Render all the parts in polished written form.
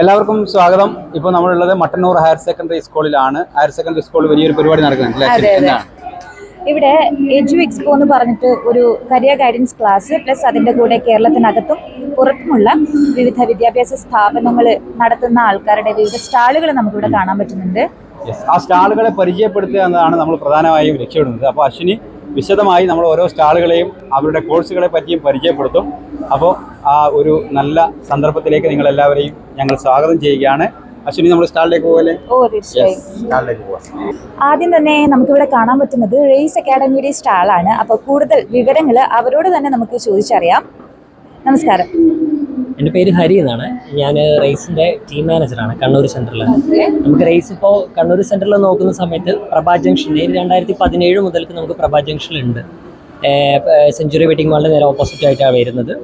എല്ലാവർക്കും സ്വാഗതം. ഇപ്പോൾ നമ്മളുള്ളത് മട്ടന്നൂർ ഹയർ സെക്കൻഡറി സ്കൂളിലാണ്. ഹയർ സെക്കൻഡറി സ്കൂളിൽ വലിയൊരു പരിപാടി നടക്കുന്നുണ്ട്. ഇവിടെ എജു എക്സ്പോ എന്ന് പറഞ്ഞിട്ട് ഒരു കരിയർ ഗൈഡൻസ് ക്ലാസ് പ്ലസ് അതിൻ്റെ കൂടെ കേരളത്തിനകത്തും പുറത്തുമുള്ള വിവിധ വിദ്യാഭ്യാസ സ്ഥാപനങ്ങൾ നടത്തുന്ന ആൾക്കാരുടെ വിവിധ സ്റ്റാളുകൾ നമുക്കിവിടെ കാണാൻ പറ്റുന്നുണ്ട്. ആ സ്റ്റാളുകളെ പരിചയപ്പെടുത്തുക എന്നതാണ് നമ്മൾ പ്രധാനമായും ലക്ഷ്യമിടുന്നത്. അപ്പോൾ അശ്വിനി വിശദമായി നമ്മൾ ഓരോ സ്റ്റാളുകളെയും അവരുടെ കോഴ്സുകളെ പറ്റിയും പരിചയപ്പെടുത്തും. അപ്പോൾ ആ ഒരു നല്ല സന്ദർഭത്തിലേക്ക് നിങ്ങളെല്ലാവരെയും ഞങ്ങൾ സ്വാഗതം ചെയ്യുകയാണ്. അശ്വിനി, നമ്മൾ സ്റ്റാളിലേക്ക് പോകല്ലേ? തീർച്ചയായും. ആദ്യം തന്നെ നമുക്കിവിടെ കാണാൻ പറ്റുന്നത് റേസ് അക്കാഡമിയുടെ സ്റ്റാളാണ്. അപ്പോൾ കൂടുതൽ വിവരങ്ങൾ അവരോട് തന്നെ നമുക്ക് ചോദിച്ചറിയാം. നമസ്കാരം. എൻ്റെ പേര് ഹരി എന്നാണ്. ഞാൻ റേസിൻ്റെ ടീം മാനേജറാണ് കണ്ണൂർ സെൻറ്ററിൽ. നമുക്ക് റേസ് ഇപ്പോൾ കണ്ണൂർ സെൻറ്ററിൽ നോക്കുന്ന സമയത്ത് പ്രഭാ ജംഗ്ഷനിൽ 2017 മുതൽക്ക് നമുക്ക് പ്രഭാ ജംഗ്ഷനിലുണ്ട്. സെഞ്ചുറി വെഡിങ് മാളിൻ്റെ നേരെ ഓപ്പോസിറ്റ് ആയിട്ടാണ് വരുന്നത്.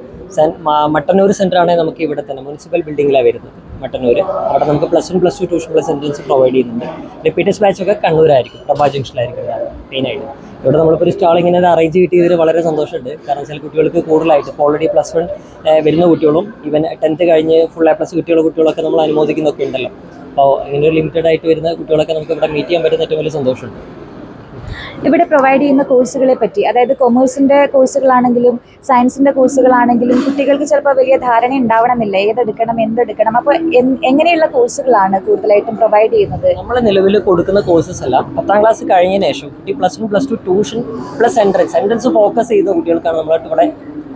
മട്ടന്നൂർ സെൻറ്റർ ആണെങ്കിൽ നമുക്ക് ഇവിടെ തന്നെ മുനിസിപ്പൽ ബിൽഡിങ്ങിലാണ് വരുന്നത് മട്ടന്നൂർ. അവിടെ നമുക്ക് +1 +2 ട്യൂഷൻ പ്ലസ് എൻട്രൻസ് പ്രൊവൈഡ് ചെയ്യുന്നുണ്ട്. റിപ്പീറ്റേഴ്സ് ബാച്ചൊക്കെ കണ്ണൂരായിരിക്കും, പ്രഭാ ജംഗ്ഷനിലായിരിക്കും മെയിനായിട്ട്. ഇവിടെ നമ്മളിപ്പോൾ ഒരു സ്റ്റാൾ ഇങ്ങനെ അറേഞ്ച് കിട്ടിയതിൽ വളരെ സന്തോഷമുണ്ട്. കാരണം ചില കുട്ടികൾക്ക് കൂടുതലായിട്ട് ഇപ്പോൾ ഓൾറെഡി +1 വരുന്ന കുട്ടികളും ഈവൻ 10th കഴിഞ്ഞ് ഫുൾ A+ കിട്ടിയുള്ള കുട്ടികളൊക്കെ നമ്മൾ അനുമോദിക്കുന്നൊക്കെ ഉണ്ടല്ലോ. അപ്പോൾ ഇങ്ങനെ ഒരു ലിമിറ്റഡ് ആയിട്ട് വരുന്ന കുട്ടികളൊക്കെ നമുക്ക് ഇവിടെ മീറ്റ് ചെയ്യാൻ പറ്റുന്ന ഏറ്റവും വലിയ സന്തോഷമുണ്ട്. ഇവിടെ പ്രൊവൈഡ് ചെയ്യുന്ന കോഴ്സുകളെ പറ്റി, അതായത് കൊമേഴ്സിൻ്റെ കോഴ്സുകളാണെങ്കിലും സയൻസിൻ്റെ കോഴ്സുകളാണെങ്കിലും കുട്ടികൾക്ക് ചിലപ്പോൾ വലിയ ധാരണ ഉണ്ടാവണമെന്നില്ല, ഏതെടുക്കണം എന്തെടുക്കണം. അപ്പോൾ എങ്ങനെയുള്ള കോഴ്സുകളാണ് കൂടുതലായിട്ടും പ്രൊവൈഡ് ചെയ്യുന്നത്? നമ്മൾ നിലവിൽ കൊടുക്കുന്ന കോഴ്സസ് എല്ലാം 10ാം ക്ലാസ് കഴിഞ്ഞതിന് ശേഷം കുട്ടി +1 +2 ട്യൂഷൻ പ്ലസ് എൻട്രൻസ് ഫോക്കസ് ചെയ്യുന്ന കുട്ടികൾക്കാണ് നമ്മളായിട്ട് ഇവിടെ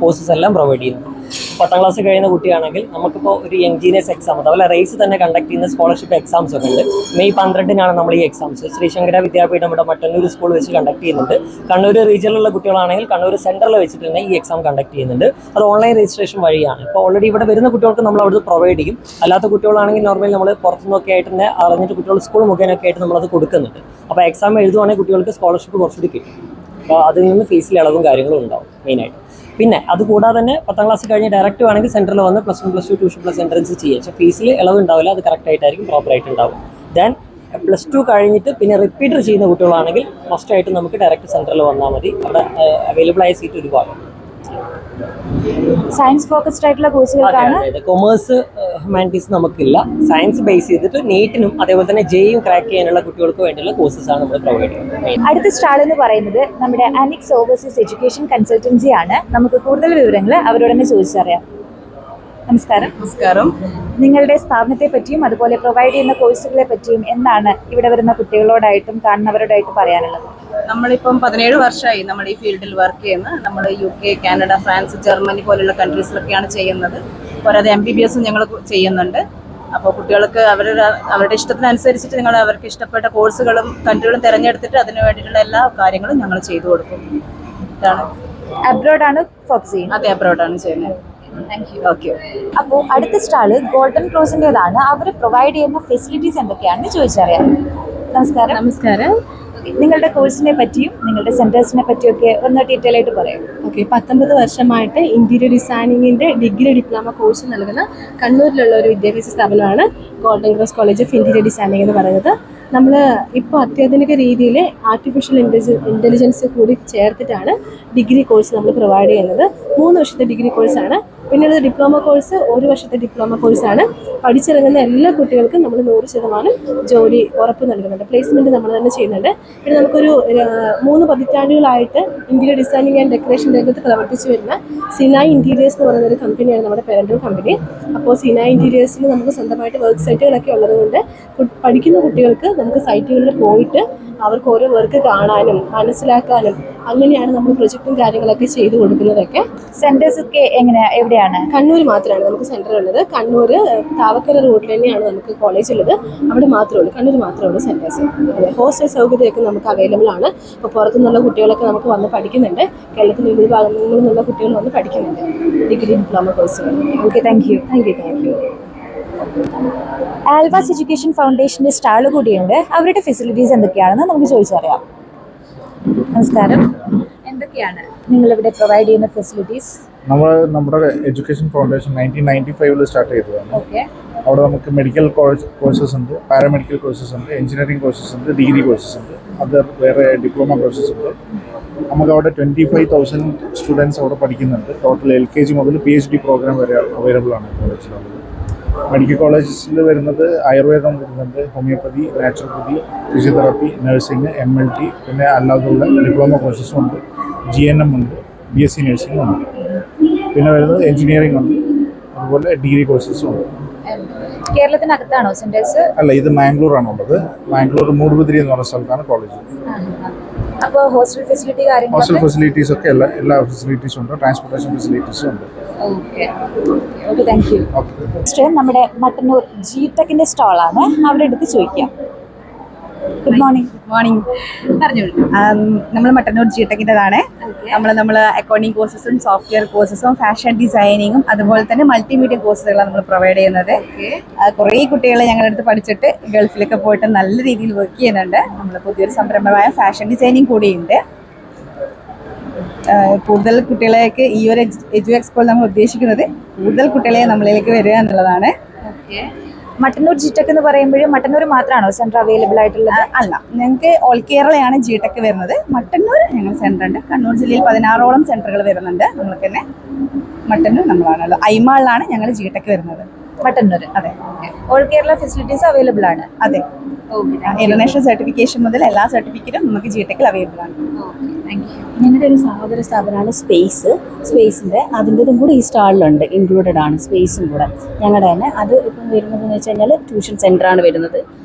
കോഴ്സസ് എല്ലാം പ്രൊവൈഡ് ചെയ്യുന്നത്. 10ാം ക്ലാസ് കഴിയുന്ന കുട്ടിയാണെങ്കിൽ നമുക്കിപ്പോൾ ഒരു യങ് ജീനിയേഴ്സ് എക്സാം, അതുപോലെ റേസ് തന്നെ കണ്ടക്ട് ചെയ്യുന്ന സ്കോളർഷിപ്പ് എക്സാംസ് ഒക്കെ ഉണ്ട്. മെയ് 12-നാണ് നമ്മൾ ഈ എക്സാംസ് ശ്രീശങ്കര വിദ്യാപീഠം ഇവിടെ മട്ടന്നൂർ സ്കൂൾ വെച്ച് കണ്ടക്ട് ചെയ്യുന്നുണ്ട്. കണ്ണൂർ റീജിയനിലുള്ള കുട്ടികളാണെങ്കിൽ കണ്ണൂർ സെൻറ്ററിൽ വെച്ചിട്ട് തന്നെ ഈ എക്സാം കണ്ടക്ട് ചെയ്യുന്നുണ്ട്. അത് ഓൺലൈൻ രജിസ്ട്രേഷൻ വഴിയാണ്. ഇപ്പോൾ ഓൾറെഡി ഇവിടെ വരുന്ന കുട്ടികൾക്ക് നമ്മൾ അവിടുന്ന് പ്രൊവൈഡ് ചെയ്യും. അല്ലാത്ത കുട്ടികളാണെങ്കിൽ നോർമലി നമ്മൾ പുറത്തുനിന്നൊക്കെ ആയിട്ട് തന്നെ അറിഞ്ഞിട്ട് കുട്ടികൾ സ്കൂൾ മുഖേനൊക്കെ ആയിട്ട് നമ്മളത് കൊടുക്കുന്നുണ്ട്. അപ്പോൾ എക്സാം എഴുതുവാണെങ്കിൽ കുട്ടികൾക്ക് സ്കോളർഷിപ്പ് കുറച്ചുകൂടി കിട്ടും. അപ്പോൾ അതിൽ നിന്ന് ഫീസിൽ ഇളവും കാര്യങ്ങളും ഉണ്ടാവും മെയിനായിട്ട്. പിന്നെ അതുകൂടാതെ തന്നെ 10ാം ക്ലാസ് കഴിഞ്ഞ് ഡയറക്റ്റ് വേണമെങ്കിൽ സെൻറ്ററിൽ വന്ന് +1 +2 ട്യൂഷൻ പ്ലസ് എൻട്രൻസ് ചെയ്യുക. പക്ഷേ ഫീസിൽ ഇളവ് ഉണ്ടാവില്ല, അത് കറക്റ്റ് ആയിട്ടായിരിക്കും, പ്രോപ്പറായിട്ട് ഉണ്ടാവും. ദെൻ +2 കഴിഞ്ഞിട്ട് പിന്നെ റിപ്പീറ്റർ ചെയ്യുന്ന കുട്ടികളാണെങ്കിൽ മസ്റ്റായിട്ട് നമുക്ക് ഡയറക്റ്റ് സെൻറ്ററിൽ വന്നാൽ മതി. അവിടെ അവൈലബിൾ ആയ സീറ്റ് ഒരുപാട്. സയൻസ് ഫോക്കസ്ഡ് ആയിട്ടുള്ള കോഴ്സുകൾക്കാണ്. കൊമേഴ്സ് ഹ്യൂമാനിറ്റീസ് നമുക്കില്ല. സയൻസ് ബേസ് ചെയ്തിട്ട് നീറ്റിനും അതേപോലെ തന്നെ ജെയും ക്രാക്ക് ചെയ്യാനുള്ള കുട്ടികൾക്ക് വേണ്ടിയുള്ള കോഴ്സസാണ് നമ്മൾ പ്രൊവൈഡ് ചെയ്യുന്നത്. അടുത്ത സ്റ്റാൾ എന്ന് പറയുന്നത് നമ്മുടെ അനിക്സ് ഓവർസീസ് എഡ്യൂക്കേഷൻ കൺസൾട്ടൻസി ആണ്. നമുക്ക് കൂടുതൽ വിവരങ്ങൾ അവരോട് തന്നെ ചോദിച്ചറിയാം. നമസ്കാരം. നമസ്കാരം. നിങ്ങളുടെ സ്ഥാപനത്തെ പറ്റിയും അതുപോലെ പ്രൊവൈഡ് ചെയ്യുന്ന കോഴ്സുകളെ പറ്റിയും എന്താണ് ഇവിടെ വരുന്ന കുട്ടികളോടായിട്ടും കാണുന്നവരോടായിട്ടും പറയാനുള്ളത്? നമ്മളിപ്പം 17 വർഷമായി നമ്മൾ ഈ ഫീൽഡിൽ വർക്ക് ചെയ്യുന്നത്. നമ്മൾ UK, കാനഡ, ഫ്രാൻസ്, ജർമ്മനി പോലുള്ള കൺട്രീസിലൊക്കെയാണ് ചെയ്യുന്നത്. പോരാതെ MBBS ഞങ്ങൾ ചെയ്യുന്നുണ്ട്. അപ്പോൾ കുട്ടികൾക്ക് അവരുടെ ഇഷ്ടത്തിനനുസരിച്ചിട്ട് നിങ്ങൾ അവർക്ക് ഇഷ്ടപ്പെട്ട കോഴ്സുകളും കൺട്രികളും തിരഞ്ഞെടുത്തിട്ട് അതിന് വേണ്ടിയിട്ടുള്ള എല്ലാ കാര്യങ്ങളും ഞങ്ങൾ ചെയ്തു കൊടുക്കും. ഇതാണ്. അബ്രോഡാണ് ഫോക്കസ് ചെയ്യുന്നത്? അതെ, അബ്രോഡാണ് ചെയ്യുന്നത്. ഓക്കെ. അപ്പോൾ അടുത്ത സ്റ്റാള് ഗോൾഡൻ ക്രോസിൻ്റെതാണ്. അവർ പ്രൊവൈഡ് ചെയ്യുന്ന ഫെസിലിറ്റീസ് എന്തൊക്കെയാണെന്ന് ചോദിച്ചറിയാം. നമസ്കാരം. നമസ്കാരം. നിങ്ങളുടെ കോഴ്സിനെ പറ്റിയും നിങ്ങളുടെ സെൻറ്റേഴ്സിനെ പറ്റിയൊക്കെ ഒന്ന് ഡീറ്റെയിൽ ആയിട്ട് പറയാം. ഓക്കെ. 19 വർഷമായിട്ട് ഇൻറ്റീരിയർ ഡിസൈനിങ്ങിൻ്റെ ഡിഗ്രി ഡിപ്ലോമ കോഴ്സ് നൽകുന്ന കണ്ണൂരിലുള്ള ഒരു വിദ്യാഭ്യാസ സ്ഥാപനമാണ് golden cross college of interior designing എന്ന് പറയുന്നത്. നമ്മൾ ഇപ്പോൾ അത്യാധുനിക രീതിയിൽ ആർട്ടിഫിഷ്യൽ ഇൻ്റലിജൻസ് കൂടി ചേർത്തിട്ടാണ് ഡിഗ്രി കോഴ്സ് നമ്മൾ പ്രൊവൈഡ് ചെയ്യുന്നത്. 3 വർഷത്തെ ഡിഗ്രി കോഴ്സാണ്. പിന്നീട് ഡിപ്ലോമ കോഴ്സ് 1 വർഷത്തെ ഡിപ്ലോമ കോഴ്സാണ്. പഠിച്ചിറങ്ങുന്ന എല്ലാ കുട്ടികൾക്കും നമ്മൾ 100% ജോലി ഉറപ്പ് നൽകുന്നുണ്ട്. പ്ലേസ്മെൻറ്റ് നമ്മൾ തന്നെ ചെയ്യുന്നുണ്ട്. പിന്നെ നമുക്കൊരു 3 പതിറ്റാണ്ടുകളായിട്ട് ഇൻറ്റീരിയർ ഡിസൈനിങ് ആൻഡ് ഡെക്കറേഷൻ രംഗത്ത് പ്രവർത്തിച്ചു വരുന്ന സിനായ് ഇൻറ്റീരിയേഴ്സ് എന്ന് പറയുന്നൊരു കമ്പനിയാണ് നമ്മുടെ പേരൻ്റ് കമ്പനി. അപ്പോൾ സിനായ് ഇൻറ്റീരിയേഴ്സിൽ നമുക്ക് സ്വന്തമായിട്ട് വർക്ക് സൈറ്റുകളൊക്കെ ഉള്ളതുകൊണ്ട് പഠിക്കുന്ന കുട്ടികൾക്ക് നമുക്ക് സൈറ്റുകളിൽ പോയിട്ട് അവർക്ക് ഓരോ വർക്ക് കാണാനും മനസ്സിലാക്കാനും അങ്ങനെയാണ് നമ്മൾ പ്രൊജക്റ്റും കാര്യങ്ങളൊക്കെ ചെയ്തു കൊടുക്കുന്നതൊക്കെ. സെൻറ്റേഴ്സ് ഒക്കെ എവിടെയാണ്? കണ്ണൂർ മാത്രമാണ് നമുക്ക് സെൻറ്റർ ഉള്ളത്. കണ്ണൂർ താവക്കര റോഡിൽ തന്നെയാണ് നമുക്ക് കോളേജ് ഉള്ളത്. അവിടെ മാത്രമേ ഉള്ളൂ, കണ്ണൂർ മാത്രമേ ഉള്ളൂ സെൻറ്റേഴ്സ്. ഹോസ്റ്റൽ സൗകര്യമൊക്കെ നമുക്ക് അവൈലബിൾ ആണ്. ഇപ്പോൾ പുറത്തുനിന്നുള്ള കുട്ടികളൊക്കെ നമുക്ക് വന്ന് പഠിക്കുന്നുണ്ട്. കേരളത്തിൻ്റെ വിവിധ ഭാഗങ്ങളിൽ നിന്നുള്ള കുട്ടികൾ വന്ന് പഠിക്കുന്നുണ്ട് ഡിഗ്രി ഡിപ്ലോമ കോഴ്സുകൾ. Okay, thank you. Alva's education ഫൗണ്ടേഷൻ്റെ സ്റ്റാള് കൂടിയുണ്ട്. അവരുടെ ഫെസിലിറ്റീസ് എന്തൊക്കെയാണെന്ന് നമുക്ക് ചോദിച്ചറിയാം. നമസ്കാരം. എന്തൊക്കെയാണ് നിങ്ങളിവിടെ പ്രൊവൈഡ് ചെയ്യുന്ന ഫെസിലിറ്റീസ്? നമ്മുടെ എഡ്യൂക്കേഷൻ ഫൗണ്ടേഷൻ 1995 സ്റ്റാർട്ട് ചെയ്തതാണ്. ഓക്കെ. അവിടെ നമുക്ക് മെഡിക്കൽ കോഴ്സസ് ഉണ്ട്, പാരാമെഡിക്കൽ കോഴ്സസ് ഉണ്ട്, എഞ്ചിനീയറിംഗ് കോഴ്സസ് ഉണ്ട്, ഡിഗ്രി കോഴ്സസ് ഉണ്ട്, അത് വേറെ ഡിപ്ലോമ കോഴ്സസ് ഉണ്ട്. നമുക്ക് അവിടെ 25,000 സ്റ്റുഡൻസ് അവിടെ പഠിക്കുന്നുണ്ട്. ടോട്ടൽ LKG മുതൽ PhD പ്രോഗ്രാം വരെ അവൈലബിൾ ആണ് കോളേജിലുള്ളത്. മെഡിക്കൽ കോളേജിൽ വരുന്നത് ആയുർവേദം വരുന്നുണ്ട്, homeopathy, naturopathy, physiotherapy, nursing, MLT, പിന്നെ അല്ലാതുള്ള ഡിപ്ലോമ കോഴ്സസും ഉണ്ട്, GNM ഉണ്ട്, BSc നഴ്സിംഗും ഉണ്ട്. പിന്നെ വരുന്നത് എഞ്ചിനീയറിംഗ് ഉണ്ട്, അതുപോലെ ഡിഗ്രി കോഴ്സസും ഉണ്ട്. കേരളത്തിനകത്താണോ സെന്റേഴ്സ്? അല്ല, ഇത് മാംഗ്ലൂരാണുള്ളത്. മാംഗ്ലൂർ മൂടുബിദ്രി എന്ന് പറഞ്ഞ സ്ഥലത്താണ് കോളേജ്. അപ്പോൾ ഹോസ്റ്റൽ ഫെസിലിറ്റി ഹോസ്റ്റൽ കാര്യങ്ങളൊക്കെ? ഫെസിലിറ്റീസ് ഒക്കെ എല്ലാ ഫെസിലിറ്റീസും ഉണ്ട്, ട്രാൻസ്പോർട്ടേഷൻ ഫെസിലിറ്റീസും ഉണ്ട്. Okay, thank you. നെക്സ്റ്റ് നമ്മുടെ മട്ടന്നൂർ GTECന്റെ സ്റ്റാളാണ്, അവിടെ എടുത്ത് ചോദിക്കാം. Good morning. മോർണിംഗ്. പറഞ്ഞോളൂ. നമ്മൾ മട്ടന്നൂർ GTECൻ്റെതാണ്. നമ്മൾ അക്കൗണ്ടിങ് കോഴ്സസും സോഫ്റ്റ്വെയർ കോഴ്സസും ഫാഷൻ ഡിസൈനിങ്ങും അതുപോലെ തന്നെ മൾട്ടിമീഡിയ കോഴ്സുകളാണ് നമ്മൾ പ്രൊവൈഡ് ചെയ്യുന്നത്. കുറേ കുട്ടികൾ ഞങ്ങളുടെ അടുത്ത് പഠിച്ചിട്ട് ഗൾഫിലൊക്കെ പോയിട്ട് നല്ല രീതിയിൽ വർക്ക് ചെയ്യുന്നുണ്ട്. നമ്മൾ പുതിയൊരു സംരംഭമായ ഫാഷൻ ഡിസൈനിങ് കൂടിയുണ്ട്. കൂടുതൽ കുട്ടികളേക്ക് ഈ ഒരു എജു എക്സ്പോ നമ്മൾ ഉദ്ദേശിക്കുന്നത് കൂടുതൽ കുട്ടികളെ നമ്മളിലേക്ക് വരിക എന്നുള്ളതാണ്. മട്ടന്നൂർ GTEC എന്ന് പറയുമ്പോഴും മട്ടന്നൂർ മാത്രമാണോ സെന്റർ അവൈലബിൾ ആയിട്ടുള്ളത്? അല്ല, ഞങ്ങൾക്ക് ഓൾ കേരളയാണ് GTEC വരുന്നത്. മട്ടന്നൂർ ഞങ്ങൾ സെന്റർ ഉണ്ട്. കണ്ണൂർ ജില്ലയിൽ 16ഓളം സെന്ററുകൾ വരുന്നുണ്ട്. നമ്മൾക്ക് തന്നെ മട്ടന്നൂർ നമ്മളാണല്ലോ. ഐമാളിലാണ് ഞങ്ങൾ GTEC വരുന്നത്. മട്ടന്നൂർ. അതെ, ഓൾ കേരള ഫെസിലിറ്റീസ് അവൈലബിൾ ആണ്. അതെ. ഇന്റർനാഷണൽ സർട്ടിഫിക്കേഷൻ മുതൽ എല്ലാ സർട്ടിഫിക്കറ്റും നമുക്ക് GTEC അവൈലബിൾ ആണ്. ഞങ്ങളുടെ ഒരു സഹോദര സ്ഥാപനമാണ് സ്പേസിൻ്റെ അതിൻ്റെതും കൂടി ഈ സ്റ്റാളിലുണ്ട്, ഇൻക്ലൂഡഡ് ആണ് സ്പേസും കൂടെ ഞങ്ങളുടെ തന്നെ. അത് ഇപ്പം വരുന്നതെന്ന് വെച്ച് കഴിഞ്ഞാൽ ട്യൂഷൻ സെൻ്ററാണ് വരുന്നത്.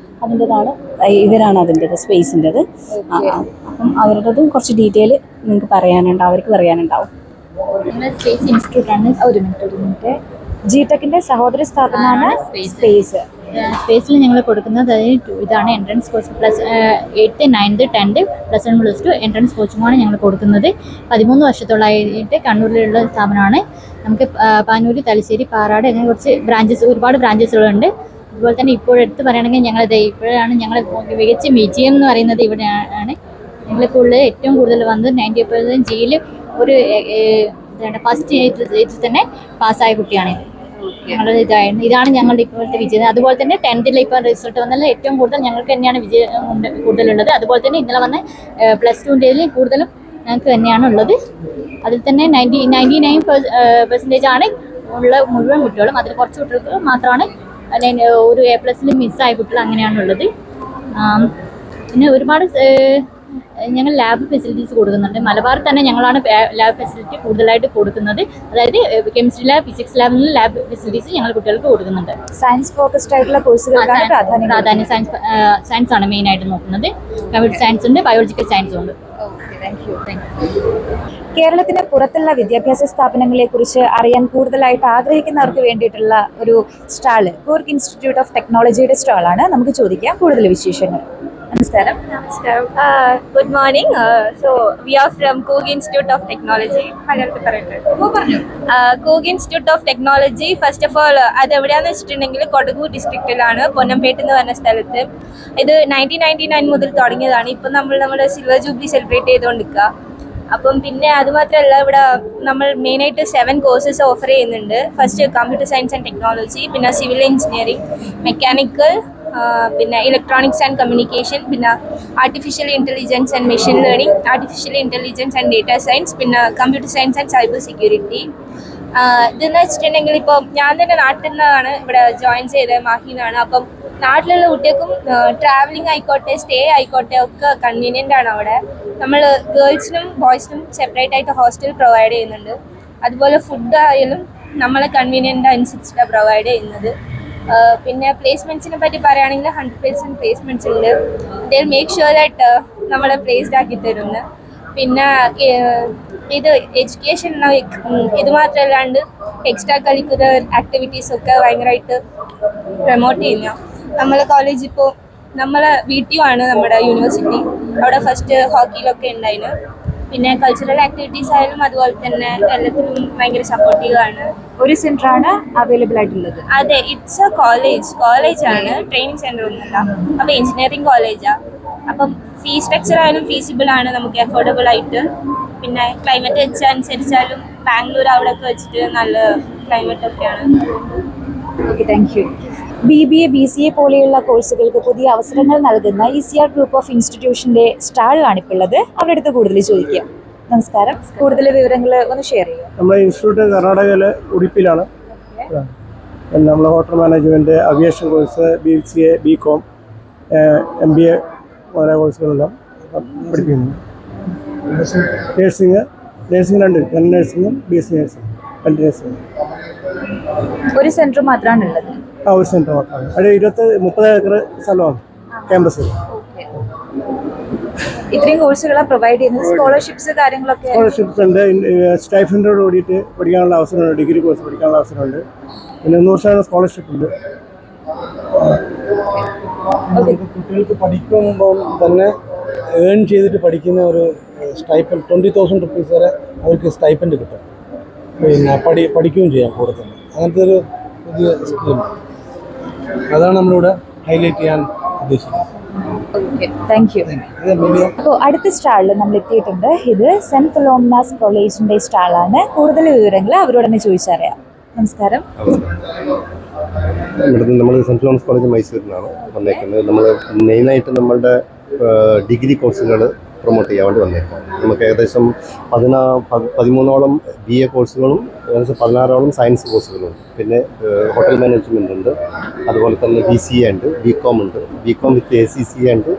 അതിൻ്റെതാണ് ഇവരാണ് അതിൻ്റെത്, സ്പേസിൻ്റെത്. അപ്പം അവരുടേതും കുറച്ച് ഡീറ്റെയിൽ നിങ്ങൾക്ക് പറയാനുണ്ടാവും, അവർക്ക് പറയാനുണ്ടാവും. സ്പേസ് ഇൻസ്റ്റിറ്റ്യൂട്ടാണ്. ഒരു മിനിറ്റ്. GTECന്റെ സഹോദര സ്ഥാപനമാണ് സ്പേസ്. സ്പേസിൽ ഞങ്ങൾ കൊടുക്കുന്നത് ഇതാണ് entrance course. Plus 8th, 9th, 10th, +1, +2 entrance കോച്ചിങ്ങാണ് ഞങ്ങൾ കൊടുക്കുന്നത്. 13 വർഷത്തോളമായിട്ട് കണ്ണൂരിലുള്ള സ്ഥാപനമാണ്. നമുക്ക് പാനൂർ, തലശ്ശേരി, പാറാട് അങ്ങനെ കുറച്ച് ഒരുപാട് ബ്രാഞ്ചസുകളുണ്ട്. അതുപോലെ തന്നെ ഇപ്പോഴെടുത്ത് പറയുകയാണെങ്കിൽ ഇപ്പോഴാണ് ഞങ്ങൾ മികച്ച വിജയം എന്ന് പറയുന്നത് ഇവിടെയാണ്. ഞങ്ങൾക്ക് ഉള്ള ഏറ്റവും കൂടുതൽ വന്നത് 90% ജിയിൽ ഒരു ഫസ്റ്റ് ഇതിൽ തന്നെ പാസ്സായ കുട്ടിയാണ്. ഞങ്ങളുടെ ഇതാണ് ഞങ്ങളുടെ ഇപ്പോഴത്തെ വിജയം. അതുപോലെ തന്നെ 10th ഇപ്പം റിസൾട്ട് വന്നാൽ ഏറ്റവും കൂടുതൽ ഞങ്ങൾക്ക് തന്നെയാണ് വിജയം കൂടുതലുള്ളത്. അതുപോലെ തന്നെ ഇന്നലെ വന്ന +2 കൂടുതലും ഞങ്ങൾക്ക് തന്നെയാണ് ഉള്ളത്. അതിൽ തന്നെ 99% ആണ് ഉള്ള മുഴുവൻ കുട്ടികളും. അതിൽ കുറച്ച് കുട്ടികൾക്ക് മാത്രമാണ് ഒരു A+ മിസ്സായ കുട്ടികൾ അങ്ങനെയാണുള്ളത്. പിന്നെ ഒരുപാട് ഞങ്ങൾ ലാബ് ഫെസിലിറ്റീസ് കൊടുക്കുന്നുണ്ട്. മലബാറിൽ തന്നെ ഞങ്ങളാണ് ലാബ് ഫെസിലിറ്റി കൂടുതലായിട്ട് കൊടുക്കുന്നത്. അതായത് കെമിസ്ട്രി ലാബ്, ഫിസിക്സ് ലാബിലുള്ള ലാബ് ഫെസിലിറ്റീസ് ഞങ്ങൾ കുട്ടികൾക്ക് കൊടുക്കുന്നുണ്ട്. സയൻസ് ഫോക്കസ്ഡ് ആയിട്ടുള്ള കോഴ്സുകൾക്കാണ് പ്രാധാന്യം. സയൻസ് ആണ് മെയിൻ ആയിട്ട് നോക്കുന്നത്. കമ്പ്യൂട്ടർ സയൻസ് ഉണ്ട്, ബയോളജിക്കൽ സയൻസും ഉണ്ട്. കേരളത്തിന് പുറത്തുള്ള വിദ്യാഭ്യാസ സ്ഥാപനങ്ങളെ കുറിച്ച് അറിയാൻ കൂടുതലായിട്ട് ആഗ്രഹിക്കുന്നവർക്ക് വേണ്ടിയിട്ടുള്ള ഒരു സ്റ്റാള് കൂർഗ് ഇൻസ്റ്റിറ്റ്യൂട്ട് ഓഫ് ടെക്നോളജിയുടെ സ്റ്റാളാണ്. നമുക്ക് ചോദിക്കാം കൂടുതൽ വിശേഷങ്ങൾ. നമസ്കാരം. Good morning. So we are from Coorg Institute of Technology. Coorg Institute of Technology, first of all, അത് എവിടെയാണെന്ന് വെച്ചിട്ടുണ്ടെങ്കിൽ കൊടകു ഡിസ്ട്രിക്റ്റിലാണ്, പൊന്നംപേട്ട് എന്ന് പറഞ്ഞ സ്ഥലത്ത്. ഇത് 1999 മുതൽ തുടങ്ങിയതാണ്. ഇപ്പം നമ്മുടെ സിൽവർ ജൂബിലി സെലിബ്രേറ്റ് ചെയ്തുകൊണ്ടിരിക്കുക. അപ്പം പിന്നെ അതുമാത്രമല്ല, ഇവിടെ നമ്മൾ മെയിനായിട്ട് 7 കോഴ്സസ് ഓഫർ ചെയ്യുന്നുണ്ട്. First computer science and technology, പിന്നെ സിവിൽ എഞ്ചിനീയറിംഗ്, മെക്കാനിക്കൽ, പിന്നെ ഇലക്ട്രോണിക്സ് ആൻഡ് കമ്മ്യൂണിക്കേഷൻ, പിന്നെ artificial intelligence and machine learning, artificial intelligence and data science, പിന്നെ computer science and cyber security. ഇതെന്ന് വെച്ചിട്ടുണ്ടെങ്കിൽ ഇപ്പോൾ ഞാൻ തന്നെ നാട്ടിൽ നിന്നാണ് ഇവിടെ ജോയിൻ ചെയ്തത്, മാഹിന്നാണ്. അപ്പം നാട്ടിലുള്ള കുട്ടികൾക്കും ട്രാവലിംഗ് ആയിക്കോട്ടെ, സ്റ്റേ ആയിക്കോട്ടെ ഒക്കെ കൺവീനിയൻ്റ് ആണ്. അവിടെ നമ്മൾ ഗേൾസിനും ബോയ്സിനും സെപ്പറേറ്റ് ആയിട്ട് ഹോസ്റ്റൽ പ്രൊവൈഡ് ചെയ്യുന്നുണ്ട്. അതുപോലെ ഫുഡ് ആയാലും നമ്മളെ കൺവീനിയൻ്റ് അനുസരിച്ചിട്ടാണ് പ്രൊവൈഡ് ചെയ്യുന്നത്. പിന്നെ പ്ലേസ്മെൻറ്റ്സിനെ പറ്റി പറയുകയാണെങ്കിൽ 100% പ്ലേസ്മെൻറ്റ്സ് ഉണ്ട്. ദേ മേക്ക് ഷുവർ ദാറ്റ് നമ്മളെ പ്ലേസ്ഡ് ആക്കി തരുന്നു. പിന്നെ ഇത് എഡ്യൂക്കേഷൻ ഇത് മാത്രമല്ലാണ്ട് എക്സ്ട്രാ കരിക്കുലർ ആക്ടിവിറ്റീസൊക്കെ ഭയങ്കരമായിട്ട് പ്രൊമോട്ട് ചെയ്യുന്ന നമ്മളെ കോളേജ്. ഇപ്പോൾ നമ്മളെ VTU ആണ് നമ്മുടെ യൂണിവേഴ്സിറ്റി. അവിടെ ഫസ്റ്റ് ഹോക്കിയിലൊക്കെ ഉണ്ടായിരുന്നു. പിന്നെ കൾച്ചറൽ ആക്ടിവിറ്റീസ് ആയാലും അതുപോലെ തന്നെ എല്ലാത്തിനും ഭയങ്കര സപ്പോർട്ടീവാണ്. ഒരു സെന്ററാണ് അവൈലബിൾ ആയിട്ടുള്ളത്. അതെ, ഇറ്റ്സ് എ കോളേജാണ്, ട്രെയിനിങ് സെന്റർ ഒന്നുമല്ല. അപ്പോൾ എഞ്ചിനീയറിംഗ് കോളേജാണ്. അപ്പം ഫീ സ്ട്രക്ചർ ആയാലും ഫീസിബിൾ ആണ്, നമുക്ക് അഫോർഡബിൾ ആയിട്ട്. പിന്നെ ക്ലൈമറ്റ് അനുസരിച്ചാലും ബാംഗ്ലൂർ അവിടെയൊക്കെ വെച്ചിട്ട് നല്ല ക്ലൈമറ്റ് ഒക്കെയാണ്. Okay, thank U. BBA, BCA പോലെയുള്ള കോഴ്സുകൾക്ക് പുതിയ അവസരങ്ങൾ നൽകുന്ന ECR ഗ്രൂപ്പ് ഓഫ് ഇൻസ്റ്റിറ്റ്യൂഷന്റെ സ്റ്റാളിലാണ് ഇപ്പോൾ ഉള്ളത്. അവരുടെ അടുത്ത് കൂടുതൽ ചോദിക്കാം. നമസ്കാരം. കൂടുതൽ വിവരങ്ങൾ ഒന്ന് ഷെയർ ചെയ്യാം. നമ്മുടെ ഇൻസ്റ്റിറ്റ്യൂട്ട് കർണാടകയിലെ ഉടുപ്പിയിലാണ്. പിന്നെ നമ്മൾ hotel management, aviation course, BCA, BCom, MBA മുതലായ കോഴ്സുകളെല്ലാം പഠിപ്പിക്കുന്നു. നേഴ്സിംഗ് രണ്ട്, ജനറൽ നേഴ്സിംഗും BSc നേഴ്സിംഗും, രണ്ട് നേഴ്സിംഗ്. ഒരു സെന്റർ മാത്രമാണ് ഉള്ളത്? ഒരു സെൻറ്റർ മാത്രമാണ്. അത് 30 ഏക്കർ സ്ഥലമാണ് ക്യാമ്പസ്. ഇത്രയും കോഴ്സുകളാണ് പ്രൊവൈഡ് ചെയ്യുന്നത്. സ്കോളർഷിപ്സ് കാര്യങ്ങളൊക്കെ? സ്കോളർഷിപ്സ് ഉണ്ട്, സ്റ്റൈഫൻഡോട് കൂടിയിട്ട് പഠിക്കാനുള്ള അവസരമുണ്ട്, ഡിഗ്രി കോഴ്സ് പഠിക്കാനുള്ള അവസരമുണ്ട്, പിന്നെ 100% സ്കോളർഷിപ്പ് ഉണ്ട്. കുട്ടികൾക്ക് പഠിക്കുമ്പോൾ തന്നെ ഏൺ ചെയ്തിട്ട് പഠിക്കുന്ന ഒരു സ്റ്റൈപ്പൻഡ് 20,000 rupees വരെ അവർക്ക് സ്റ്റൈപ്പൻഡ് കിട്ടും. പിന്നെ പഠിക്കുകയും ചെയ്യാം കൂടെ തന്നെ. അങ്ങനത്തെ ഒരു പുതിയ സ്കീമാണ്. അതാണ് നമ്മളിവിടെ ഹൈലൈറ്റ് ചെയ്യാൻ ഉദ്ദേശിക്കുന്നത്. Thank you. അപ്പോൾ അടുത്ത സ്റ്റാളിൽ നമ്മൾ എത്തിയിട്ടുണ്ട്. ഇത് സെന്റ് ഫിലോമിനാസ് കോളേജിന്റെ സ്റ്റാളാണ്. കൂടുതൽ വിവരങ്ങൾ അവരോട് തന്നെ ചോദിച്ചറിയാം. നമസ്കാരം. ഇവിടുന്ന് നമ്മൾ സെൻറ്റ് ഫിലോമിനാസ് കോളേജ് മൈസൂരിലാണ് വന്നേക്കുന്നത്. നമ്മൾ മെയിനായിട്ട് നമ്മളുടെ ഡിഗ്രി കോഴ്സുകൾ പ്രൊമോട്ട് ചെയ്യാൻ വേണ്ടി വന്നേക്കാം. നമുക്ക് ഏകദേശം 13ഓളം BA കോഴ്സുകളും ഏകദേശം 16ഓളം സയൻസ് കോഴ്സുകളുണ്ട്. പിന്നെ ഹോട്ടൽ മാനേജ്മെൻ്റ് ഉണ്ട്, അതുപോലെ തന്നെ BCA ഉണ്ട്, BCom ഉണ്ട്, BCom വിത്ത് ACCA ഉണ്ട്,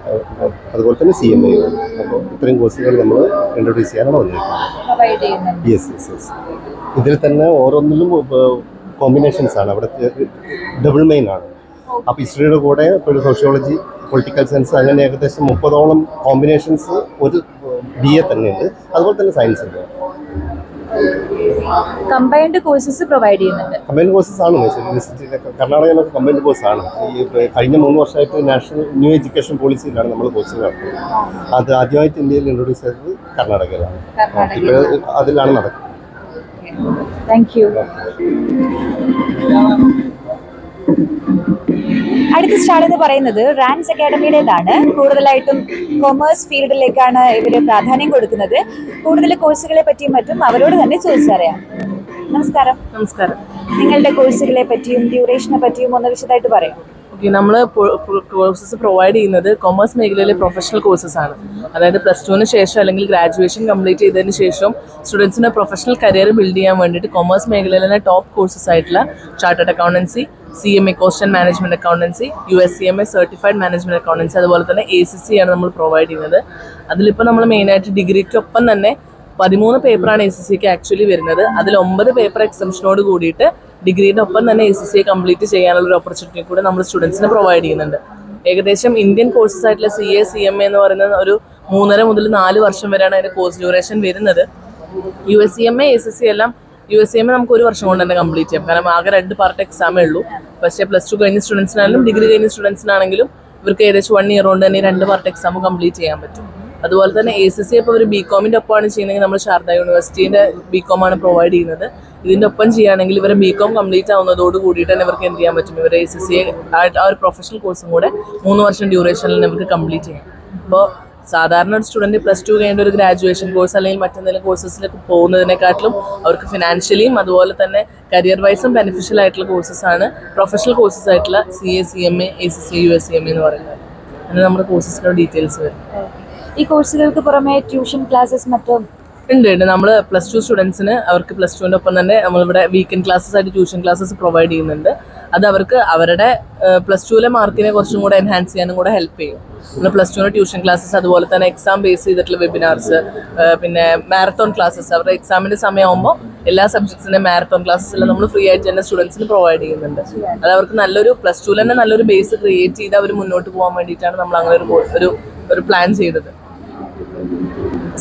അതുപോലെ തന്നെ CMA ഉണ്ട്. അപ്പോൾ ഇത്രയും കോഴ്സുകൾ നമ്മൾ ഇൻട്രൊഡ്യൂസ് ചെയ്യാനാണ് വന്നിരിക്കുന്നത്. യെസ്. ഇതിൽ തന്നെ ഓരോന്നിലും കോമ്പിനേഷൻസ് ആണ്. അവിടെ ഡബിൾ മെയിൻ ആണ്. അപ്പോൾ ഹിസ്റ്ററിയുടെ കൂടെ ഇപ്പോൾ സോഷ്യോളജി, പൊളിറ്റിക്കൽ സയൻസ്, അങ്ങനെ ഏകദേശം 30ഓളം കോമ്പിനേഷൻസ് ഒരു BA തന്നെയുണ്ട്. അതുപോലെ തന്നെ സയൻസ് ഉണ്ട്. കമ്പൈൻഡ് കോഴ്സസ് പ്രൊവൈഡ് ചെയ്യുന്നുണ്ട്. കമ്പൈൻഡ് കോഴ്സസ് ആണ് മൈസൂർ യൂണിവേഴ്സിറ്റിയിലൊക്കെ, കർണാടകയിലൊക്കെ കമ്പൈൻഡ് കോഴ്സാണ്. ഈ കഴിഞ്ഞ 3 വർഷമായിട്ട് നാഷണൽ ന്യൂ എഡ്യൂക്കേഷൻ പോളിസിയിലാണ് നമ്മൾ കോഴ്സ് നടത്തുന്നത്. അത് ആദ്യമായിട്ട് ഇന്ത്യയിൽ ഇൻട്രൊഡ്യൂസ് ചെയ്തത് കർണാടകയിലാണ്. ഇപ്പോൾ അതിലാണ് നടക്കുന്നത്. Thank you. അടുത്ത സ്റ്റാൾ എന്ന് പറയുന്നത് റാൻസ് അക്കാഡമിയുടേതാണ്. കൂടുതലായിട്ടും കൊമേഴ്സ് ഫീൽഡിലേക്കാണ് ഇവർ പ്രാധാന്യം കൊടുക്കുന്നത്. കൂടുതൽ കോഴ്സുകളെ പറ്റിയും മറ്റും അവരോട് തന്നെ ചോദിച്ചറിയാം. നമസ്കാരം. നിങ്ങളുടെ കോഴ്സുകളെ പറ്റിയും ഡ്യൂറേഷനെ പറ്റിയും ഒന്ന് വിശദമായിട്ട് പറയാം. ഓക്കെ, നമ്മൾ കോഴ്സസ് പ്രൊവൈഡ് ചെയ്യുന്നത് കൊമേഴ്സ് മേഖലയിലെ പ്രൊഫഷണൽ കോഴ്സസ് ആണ്. അതായത് +2 ശേഷം അല്ലെങ്കിൽ ഗ്രാജുവേഷൻ കംപ്ലീറ്റ് ചെയ്തതിന് ശേഷം സ്റ്റുഡൻസിന് പ്രൊഫഷണൽ കരിയർ ബിൽഡ് ചെയ്യാൻ വേണ്ടിയിട്ട് കൊമേഴ്സ് മേഖലയിലെ ടോപ്പ് കോഴ്സസ് ആയിട്ടുള്ള chartered accountancy, CMA cost and management accountancy, USCMA certified management accountancy, അതുപോലെ തന്നെ ACC ആണ് നമ്മൾ പ്രൊവൈഡ് ചെയ്യുന്നത്. അതിലിപ്പോൾ നമ്മൾ മെയിനായിട്ട് ഡിഗ്രിക്കൊപ്പം തന്നെ 13 പേപ്പറാണ് ACCക്ക് ആക്ച്വലി വരുന്നത്. അതിൽ 9 പേപ്പർ എക്സംഷനോട് കൂടിയിട്ട് ഡിഗ്രീൻ്റെ ഒപ്പം തന്നെ ACCA കംപ്ലീറ്റ് ചെയ്യാനുള്ള ഒരു ഓപ്പർച്യൂണിറ്റി കൂടെ നമ്മൾ സ്റ്റുഡൻസിന് പ്രൊവൈഡ് ചെയ്യുന്നുണ്ട്. ഏകദേശം ഇന്ത്യൻ കോഴ്സസ് ആയിട്ടുള്ള CA, CMA എന്ന് പറയുന്നത് ഒരു 3.5 മുതൽ 4 വർഷം വരെയാണ് അതിൻ്റെ കോഴ്സ് ഡ്യൂറേഷൻ വരുന്നത്. USCMA, ACC എല്ലാം USCMA നമുക്ക് 1 വർഷം കൊണ്ട് തന്നെ കംപ്ലീറ്റ് ചെയ്യാം. കാരണം ആകെ 2 പാർട്ട് എക്സാമേ ഉള്ളൂ. പക്ഷേ +2 കഴിഞ്ഞ സ്റ്റുഡൻസിനാണെങ്കിലും ഡിഗ്രി കഴിഞ്ഞ സ്റ്റുഡൻസിനാണെങ്കിലും ഇവർക്ക് ഏകദേശം 1 ഇയർ കൊണ്ട് തന്നെ 2 പാർട്ട് എക്സാം കംപ്ലീറ്റ് ചെയ്യാൻ പറ്റും. അതുപോലെ തന്നെ ACC ഇപ്പോൾ ഒരു BComൻ്റെ ഒപ്പമാണ് ചെയ്യുന്നതെങ്കിൽ നമ്മൾ ശാരദ യൂണിവേഴ്സിറ്റീൻ്റെ BCom ആണ് പ്രൊവൈഡ് ചെയ്യുന്നത്. ഇതിൻ്റെ ഒപ്പം ചെയ്യുകയാണെങ്കിൽ ഇവരെ BCom കംപ്ലീറ്റ് ആവുന്നതോട് കൂടിയിട്ട് തന്നെ ഇവർക്ക് എന്ത് ചെയ്യാൻ പറ്റും, ഇവരെ ACC ആ ഒരു പ്രൊഫഷണൽ കോഴ്സും കൂടെ 3 വർഷം ഡ്യൂറേഷനിൽ ഇവർക്ക് കംപ്ലീറ്റ് ചെയ്യാം. അപ്പോൾ സാധാരണ ഒരു സ്റ്റുഡൻറ്റ് +2 കഴിഞ്ഞ ഒരു ഗ്രാജുവേഷൻ കോഴ്സ് അല്ലെങ്കിൽ മറ്റെന്തെങ്കിലും കോഴ്സസിലേക്ക് പോകുന്നതിനെക്കാട്ടിലും അവർക്ക് ഫിനാൻഷ്യലിയും അതുപോലെ തന്നെ കരിയർ വൈസും ബെനിഫിഷ്യൽ ആയിട്ടുള്ള കോഴ്സസ് ആണ് പ്രൊഫഷണൽ കോഴ്സസ് ആയിട്ടുള്ള CA, CMA, ACC, USCMA എന്ന് പറയുന്നത്. അങ്ങനെ നമ്മുടെ കോഴ്സസിൻ്റെ ഡീറ്റെയിൽസ് വരും. ഈ കോഴ്സുകൾക്ക് പുറമെ ട്യൂഷൻ ക്ലാസ്സസ് മറ്റും ഉണ്ട്. നമ്മൾ +2 സ്റ്റുഡൻസിന് അവർക്ക് +2ൻ്റെ ഒപ്പം തന്നെ നമ്മളിവിടെ വീക്കെൻഡ് ക്ലാസ്സസ് ആയിട്ട് ട്യൂഷൻ ക്ലാസ്സസ് പ്രൊവൈഡ് ചെയ്യുന്നുണ്ട്. അത് അവർക്ക് അവരുടെ +2ലെ മാർക്കിനെ കുറച്ചും കൂടെ എൻഹാൻസ് ചെയ്യാനും കൂടെ ഹെൽപ്പ് ചെയ്യും. നമ്മൾ +2ന് ട്യൂഷൻ ക്ലാസ്സസ്, അതുപോലെ തന്നെ എക്സാം ബേസ് ചെയ്തിട്ടുള്ള വെബിനാർസ്, പിന്നെ മാരത്തോൺ ക്ലാസ്സസ്, അവരുടെ എക്സാമിൻ്റെ സമയമാകുമ്പോൾ എല്ലാ സബ്ജക്ട്സിൻ്റെ മാരത്തോൺ ക്ലാസ്സസ് എല്ലാം നമ്മൾ ഫ്രീ ആയിട്ട് തന്നെ സ്റ്റുഡൻസിന് പ്രൊവൈഡ് ചെയ്യുന്നുണ്ട്. അത് അവർക്ക് നല്ലൊരു +2ൽ തന്നെ നല്ലൊരു ബേസ് ക്രിയേറ്റ് ചെയ്ത് അവർ മുന്നോട്ട് പോകാൻ വേണ്ടിയിട്ടാണ് നമ്മൾ അങ്ങനെ ഒരു പ്ലാൻ ചെയ്തത്.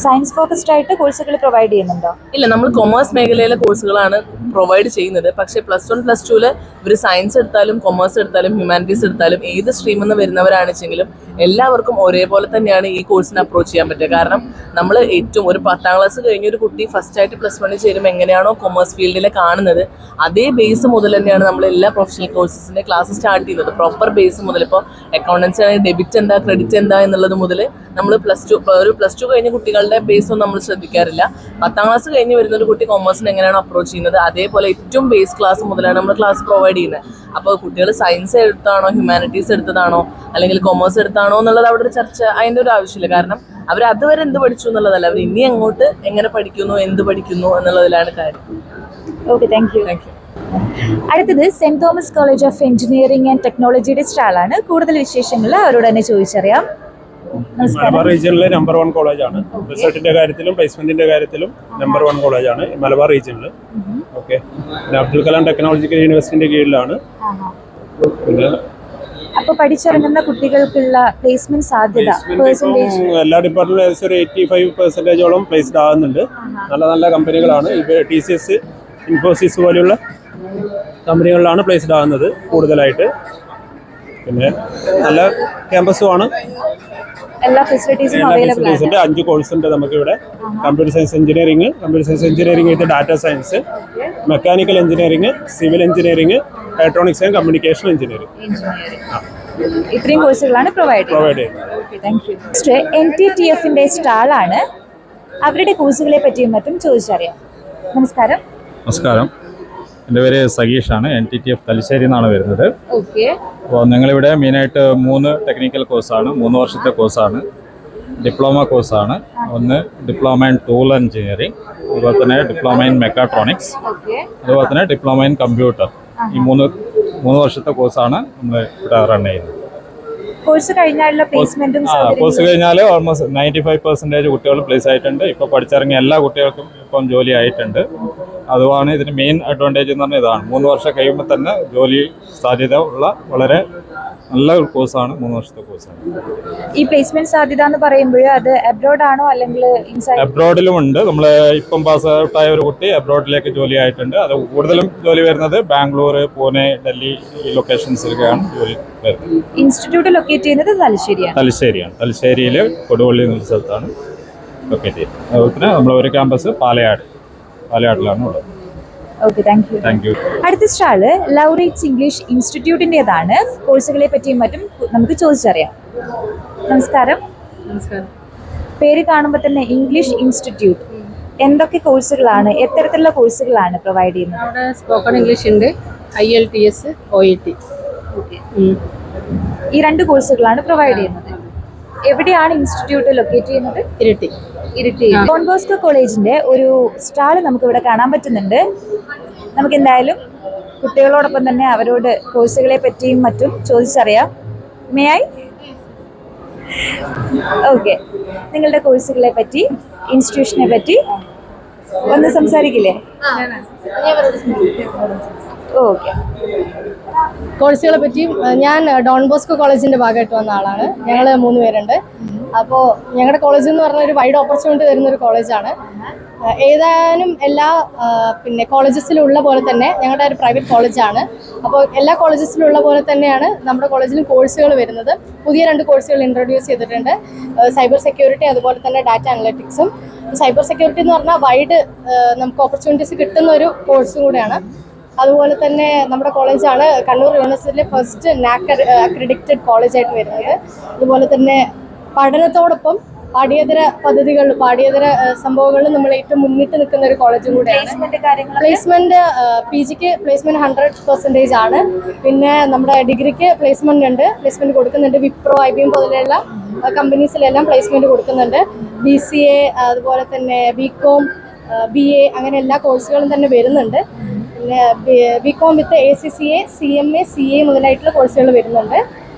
സയൻസ് ഫോക്കസ്ഡ് ആയിട്ട് കോഴ്സുകൾ പ്രൊവൈഡ് ചെയ്യുന്നുണ്ടോ? ഇല്ല, നമ്മൾ കൊമേഴ്സ് മേഖലയിലെ കോഴ്സുകളാണ് പ്രൊവൈഡ് ചെയ്യുന്നത്. പക്ഷേ +1 +2 ഇവർ സയൻസ് എടുത്താലും കൊമേഴ്സ് എടുത്താലും ഹ്യൂമാനിറ്റീസ് എടുത്താലും ഏത് സ്ട്രീമിൽ നിന്ന് വരുന്നവരാണെങ്കിലും എല്ലാവർക്കും ഒരേപോലെ തന്നെയാണ് ഈ കോഴ്സിനെ അപ്രോച്ച് ചെയ്യാൻ പറ്റുക. കാരണം നമ്മൾ ഏറ്റവും ഒരു 10ാം ക്ലാസ് കഴിഞ്ഞൊരു കുട്ടി ഫസ്റ്റ് ആയിട്ട് +1 ചേരുമ്പോൾ എങ്ങനെയാണോ കൊമേഴ്സ് ഫീൽഡിലെ കാണുന്നത് അതേ ബേസ് മുതൽ തന്നെയാണ് നമ്മൾ എല്ലാ പ്രൊഫഷണൽ കോഴ്സസിൻ്റെ ക്ലാസ് സ്റ്റാർട്ട് ചെയ്യുന്നത്. പ്രോപ്പർ ബേസ് മുതൽ ഇപ്പോൾ അക്കൗണ്ടൻസി ആണെങ്കിൽ ഡെബിറ്റ് എന്താ ക്രെഡിറ്റ് എന്താ എന്നുള്ളത് മുതൽ നമ്മൾ +2 കഴിഞ്ഞ കുട്ടികളുടെ ബേസ് ഒന്നും നമ്മൾ ശ്രദ്ധിക്കാറില്ല. 10ാം ക്ലാസ് കഴിഞ്ഞ് വരുന്ന ഒരു കുട്ടി കൊമേഴ്സിന് എങ്ങനെയാണ് അപ്രോച്ച് ചെയ്യുന്നത് അതേപോലെ ഏറ്റവും ബേസ് ക്ലാസ് മുതലാണ് നമ്മൾ ക്ലാസ് പ്രൊവൈഡ് ചെയ്യുന്നത്. അപ്പോൾ കുട്ടികൾ സയൻസ് എടുത്താണോ ഹ്യൂമാനിറ്റീസ് എടുത്തതാണോ അല്ലെങ്കിൽ കൊമേഴ്സ് എടുത്താണോ എന്നുള്ളത് അവിടെ ഒരു ചർച്ച അതിൻ്റെ ഒരു ആവശ്യമില്ല. കാരണം അവർ അതുവരെ എന്ത് പഠിച്ചു എന്നുള്ളതല്ല, അവർ ഇനി അങ്ങോട്ട് എങ്ങനെ പഠിക്കുന്നു എന്ത് പഠിക്കുന്നു എന്നുള്ളതിലാണ് കാര്യം. Okay, thank you. അടുത്തത് Saint Thomas college of engineering and ടെക്നോളജിയുടെ സ്റ്റാളാണ്. കൂടുതൽ വിശേഷങ്ങൾ അവരോട് തന്നെ ചോദിച്ചറിയാം. മലബാർ റീജിയനിലെ നമ്പർ 1 കോളേജാണ്. റിസൾട്ടിന്റെ കാര്യത്തിലും പ്ലേസ്മെന്റിന്റെ കാര്യത്തിലും നമ്പർ 1 കോളേജാണ് മലബാർ റീജിയനിൽ. ഓക്കെ, പിന്നെ അബ്ദുൽ കലാം ടെക്നോളജിക്കൽ യൂണിവേഴ്സിറ്റിന്റെ കീഴിലാണ്. പിന്നെ അപ്പോൾ പഠിച്ചിറങ്ങുന്ന കുട്ടികൾക്കുള്ള പ്ലേസ്മെന്റ് സാധ്യത പെർസെന്റേജ് എല്ലാ ഡിപ്പാർട്ട്മെന്റിലും ഏകദേശം ഒരു 85% പ്ലേസ്ഡ് ആകുന്നുണ്ട്. നല്ല നല്ല കമ്പനികളാണ്. ഇപ്പോൾ TCS, ഇൻഫോസിസ് പോലെയുള്ള കമ്പനികളിലാണ് പ്ലേസ്ഡ് ആകുന്നത് കൂടുതലായിട്ട്. പിന്നെ നല്ല ക്യാമ്പസുമാണ്. എല്ലാ ഫെസിലിറ്റീസും അവൈലബിൾ ആണ്. 5 കോഴ്സ് ഉണ്ട് നമുക്കിവിടെ. Computer science engineering with data science, mechanical engineering, civil engineering, electronics and communication engineering. ഇത്രയും കോഴ്സുകളാണ് പ്രൊവൈഡ് ചെയ്യുന്നത്. നെക്സ്റ്റ് NTTFന്റെ സ്റ്റാളാണ്. അവരുടെ കോഴ്സുകളെ പറ്റിയും മറ്റും ചോദിച്ചറിയാം. നമസ്കാരം. നമസ്കാരം, എൻ്റെ പേര് സഗീഷാണ്. NTTF തലശ്ശേരി എന്നാണ് വരുന്നത്. ഓക്കെ. അപ്പോൾ ഞങ്ങളിവിടെ മെയിനായിട്ട് 3 ടെക്നിക്കൽ കോഴ്സാണ്. 3 വർഷത്തെ കോഴ്സാണ്. ഡിപ്ലോമ കോഴ്സാണ്. ഒന്ന് ഡിപ്ലോമ ഇൻ ടൂൾ എഞ്ചിനീയറിംഗ്, അതുപോലെ തന്നെ ഡിപ്ലോമ ഇൻ മെക്കാട്രോണിക്സ്, അതുപോലെ തന്നെ ഡിപ്ലോമ ഇൻ കമ്പ്യൂട്ടർ. ഈ 3 വർഷത്തെ കോഴ്സാണ് നമ്മൾ ഇവിടെ റൺ ചെയ്യുന്നത്. കോഴ്സ് കഴിഞ്ഞാലുള്ള പ്ലേസ്മെന്റും കോഴ്സ് കഴിഞ്ഞാൽ ഓൾമോസ്റ്റ് 95% കുട്ടികൾ പ്ലേസ് ആയിട്ടുണ്ട്. ഇപ്പോൾ പഠിച്ചിറങ്ങിയ എല്ലാ കുട്ടികൾക്കും ഇപ്പം ജോലി ആയിട്ടുണ്ട്. അതുമാണ് ഇതിന് മെയിൻ അഡ്വാൻറ്റേജ് എന്ന് പറഞ്ഞാൽ ഇതാണ്. 3 വർഷം കഴിയുമ്പോൾ തന്നെ ജോലി സാധ്യത ഉള്ള വളരെ നല്ല ഒരു കോഴ്സാണ്. 3 വർഷത്തെ കോഴ്സാണ്. ഈ പ്ലേസ്മെന്റ് സാധ്യത എന്ന് പറയുമ്പോൾ അത് അബ്രോഡ് ആണോ അല്ലെങ്കിൽ അബ്രോഡിലും ഉണ്ട്. നമ്മൾ ഇപ്പം പാസ് ഔട്ട് ആയ ഒരു കുട്ടി അബ്രോഡിലേക്ക് ജോലി ആയിട്ടുണ്ട്. അത് കൂടുതലും ജോലി വരുന്നത് ബാംഗ്ലൂർ, പൂനെ, ഡൽഹി ഈ ലൊക്കേഷൻസിലൊക്കെയാണ് ജോലി വരുന്നത്. ഇൻസ്റ്റിറ്റ്യൂട്ട് ലൊക്കേറ്റ് ചെയ്യുന്നത് തലശ്ശേരിയാണ്. തലശ്ശേരിയിൽ കൊടുവള്ളി എന്ന സ്ഥലത്താണ് ലൊക്കേറ്റ് ചെയ്യുന്നത്. അതുപോലെ തന്നെ നമ്മൾ ഒരു ക്യാമ്പസ് പാലയാടിലാണ് ഉള്ളത്. Okay, thank U. അടുത്ത സ്റ്റാള് ലൗറേറ്റ്സ് ഇംഗ്ലീഷ് ഇൻസ്റ്റിറ്റ്യൂട്ടിൻ്റെതാണ്. കോഴ്സുകളെ പറ്റിയും മറ്റും നമുക്ക് ചോദിച്ചറിയാം. നമസ്കാരം. പേര് കാണുമ്പോൾ തന്നെ ഇംഗ്ലീഷ് ഇൻസ്റ്റിറ്റ്യൂട്ട്, എന്തൊക്കെ കോഴ്സുകളാണ്, എത്തരത്തിലുള്ള കോഴ്സുകളാണ് പ്രൊവൈഡ് ചെയ്യുന്നത്? അവിടെ സ്പോക്കൺ ഇംഗ്ലീഷ് ഉണ്ട്, IELTS, OET. ഈ 2 കോഴ്സുകളാണ് പ്രൊവൈഡ് ചെയ്യുന്നത്. എവിടെയാണ് ഇൻസ്റ്റിറ്റ്യൂട്ട് ലൊക്കേറ്റ് ചെയ്യുന്നത്? ഇരിട്ടി. ഡോൺ ബോസ്കോ കോളേജിന്റെ ഒരു സ്റ്റാൾ നമുക്ക് ഇവിടെ കാണാൻ പറ്റുന്നുണ്ട്. നമുക്ക് എന്തായാലും കുട്ടികളോടൊപ്പം തന്നെ അവരോട് കോഴ്സുകളെ പറ്റിയും മറ്റും ചോദിച്ചറിയാം. May I? ഓക്കെ, നിങ്ങളുടെ കോഴ്സുകളെ പറ്റി, ഇൻസ്റ്റിറ്റ്യൂഷനെ പറ്റി ഒന്ന് സംസാരിക്കില്ലേ? ഓക്കെ. കോഴ്സുകളെ പറ്റിയും ഞാൻ ഡോൺ ബോസ്കോ കോളേജിൻ്റെ ഭാഗമായിട്ട് വന്ന ആളാണ്. ഞങ്ങൾ 3 പേരുണ്ട്. അപ്പോൾ ഞങ്ങളുടെ കോളേജ് എന്ന് പറഞ്ഞാൽ ഒരു വൈഡ് ഓപ്പർച്യൂണിറ്റി തരുന്നൊരു കോളേജാണ്. ഏതാനും എല്ലാ കോളേജസിലുള്ള പോലെ തന്നെ ഞങ്ങളുടെ ഒരു പ്രൈവറ്റ് കോളേജാണ്. അപ്പോൾ എല്ലാ കോളേജസിലുള്ള പോലെ തന്നെയാണ് നമ്മുടെ കോളേജിലും കോഴ്സുകൾ വരുന്നത്. പുതിയ 2 കോഴ്സുകൾ ഇൻട്രൊഡ്യൂസ് ചെയ്തിട്ടുണ്ട്. സൈബർ സെക്യൂരിറ്റി, അതുപോലെ തന്നെ ഡാറ്റ അനലറ്റിക്സും. സൈബർ സെക്യൂരിറ്റി എന്ന് പറഞ്ഞാൽ വൈഡ് നമുക്ക് ഓപ്പർച്യൂണിറ്റീസ് കിട്ടുന്ന ഒരു കോഴ്സും കൂടെയാണ്. അതുപോലെ തന്നെ നമ്മുടെ കോളേജാണ് കണ്ണൂർ യൂണിവേഴ്സിറ്റിയിലെ ഫസ്റ്റ് NAC അക്രഡിറ്റഡ് കോളേജായിട്ട് വരുന്നത്. അതുപോലെ തന്നെ പഠനത്തോടൊപ്പം പാഠ്യേതര പദ്ധതികളിലും പാഠ്യേതര സംഭവങ്ങളിലും നമ്മൾ ഏറ്റവും മുന്നിട്ട് നിൽക്കുന്ന ഒരു കോളേജും കൂടെയാണ്. പ്ലേസ്മെന്റ് PGക്ക് പ്ലേസ്മെന്റ് 100% ആണ്. പിന്നെ നമ്മുടെ ഡിഗ്രിക്ക് പ്ലേസ്മെന്റ് കൊടുക്കുന്നുണ്ട്. വിപ്രോ, IBM പോലെയുള്ള കമ്പനീസിലെല്ലാം പ്ലേസ്മെന്റ് കൊടുക്കുന്നുണ്ട്. BCA, അതുപോലെ തന്നെ BCom, BA അങ്ങനെ എല്ലാ കോഴ്സുകളും തന്നെ വരുന്നുണ്ട്. പിന്നെ BCom വിത്ത് ACCA, CMA, CA മുതലായിട്ടുള്ള കോഴ്സുകൾ വരുന്നുണ്ട്.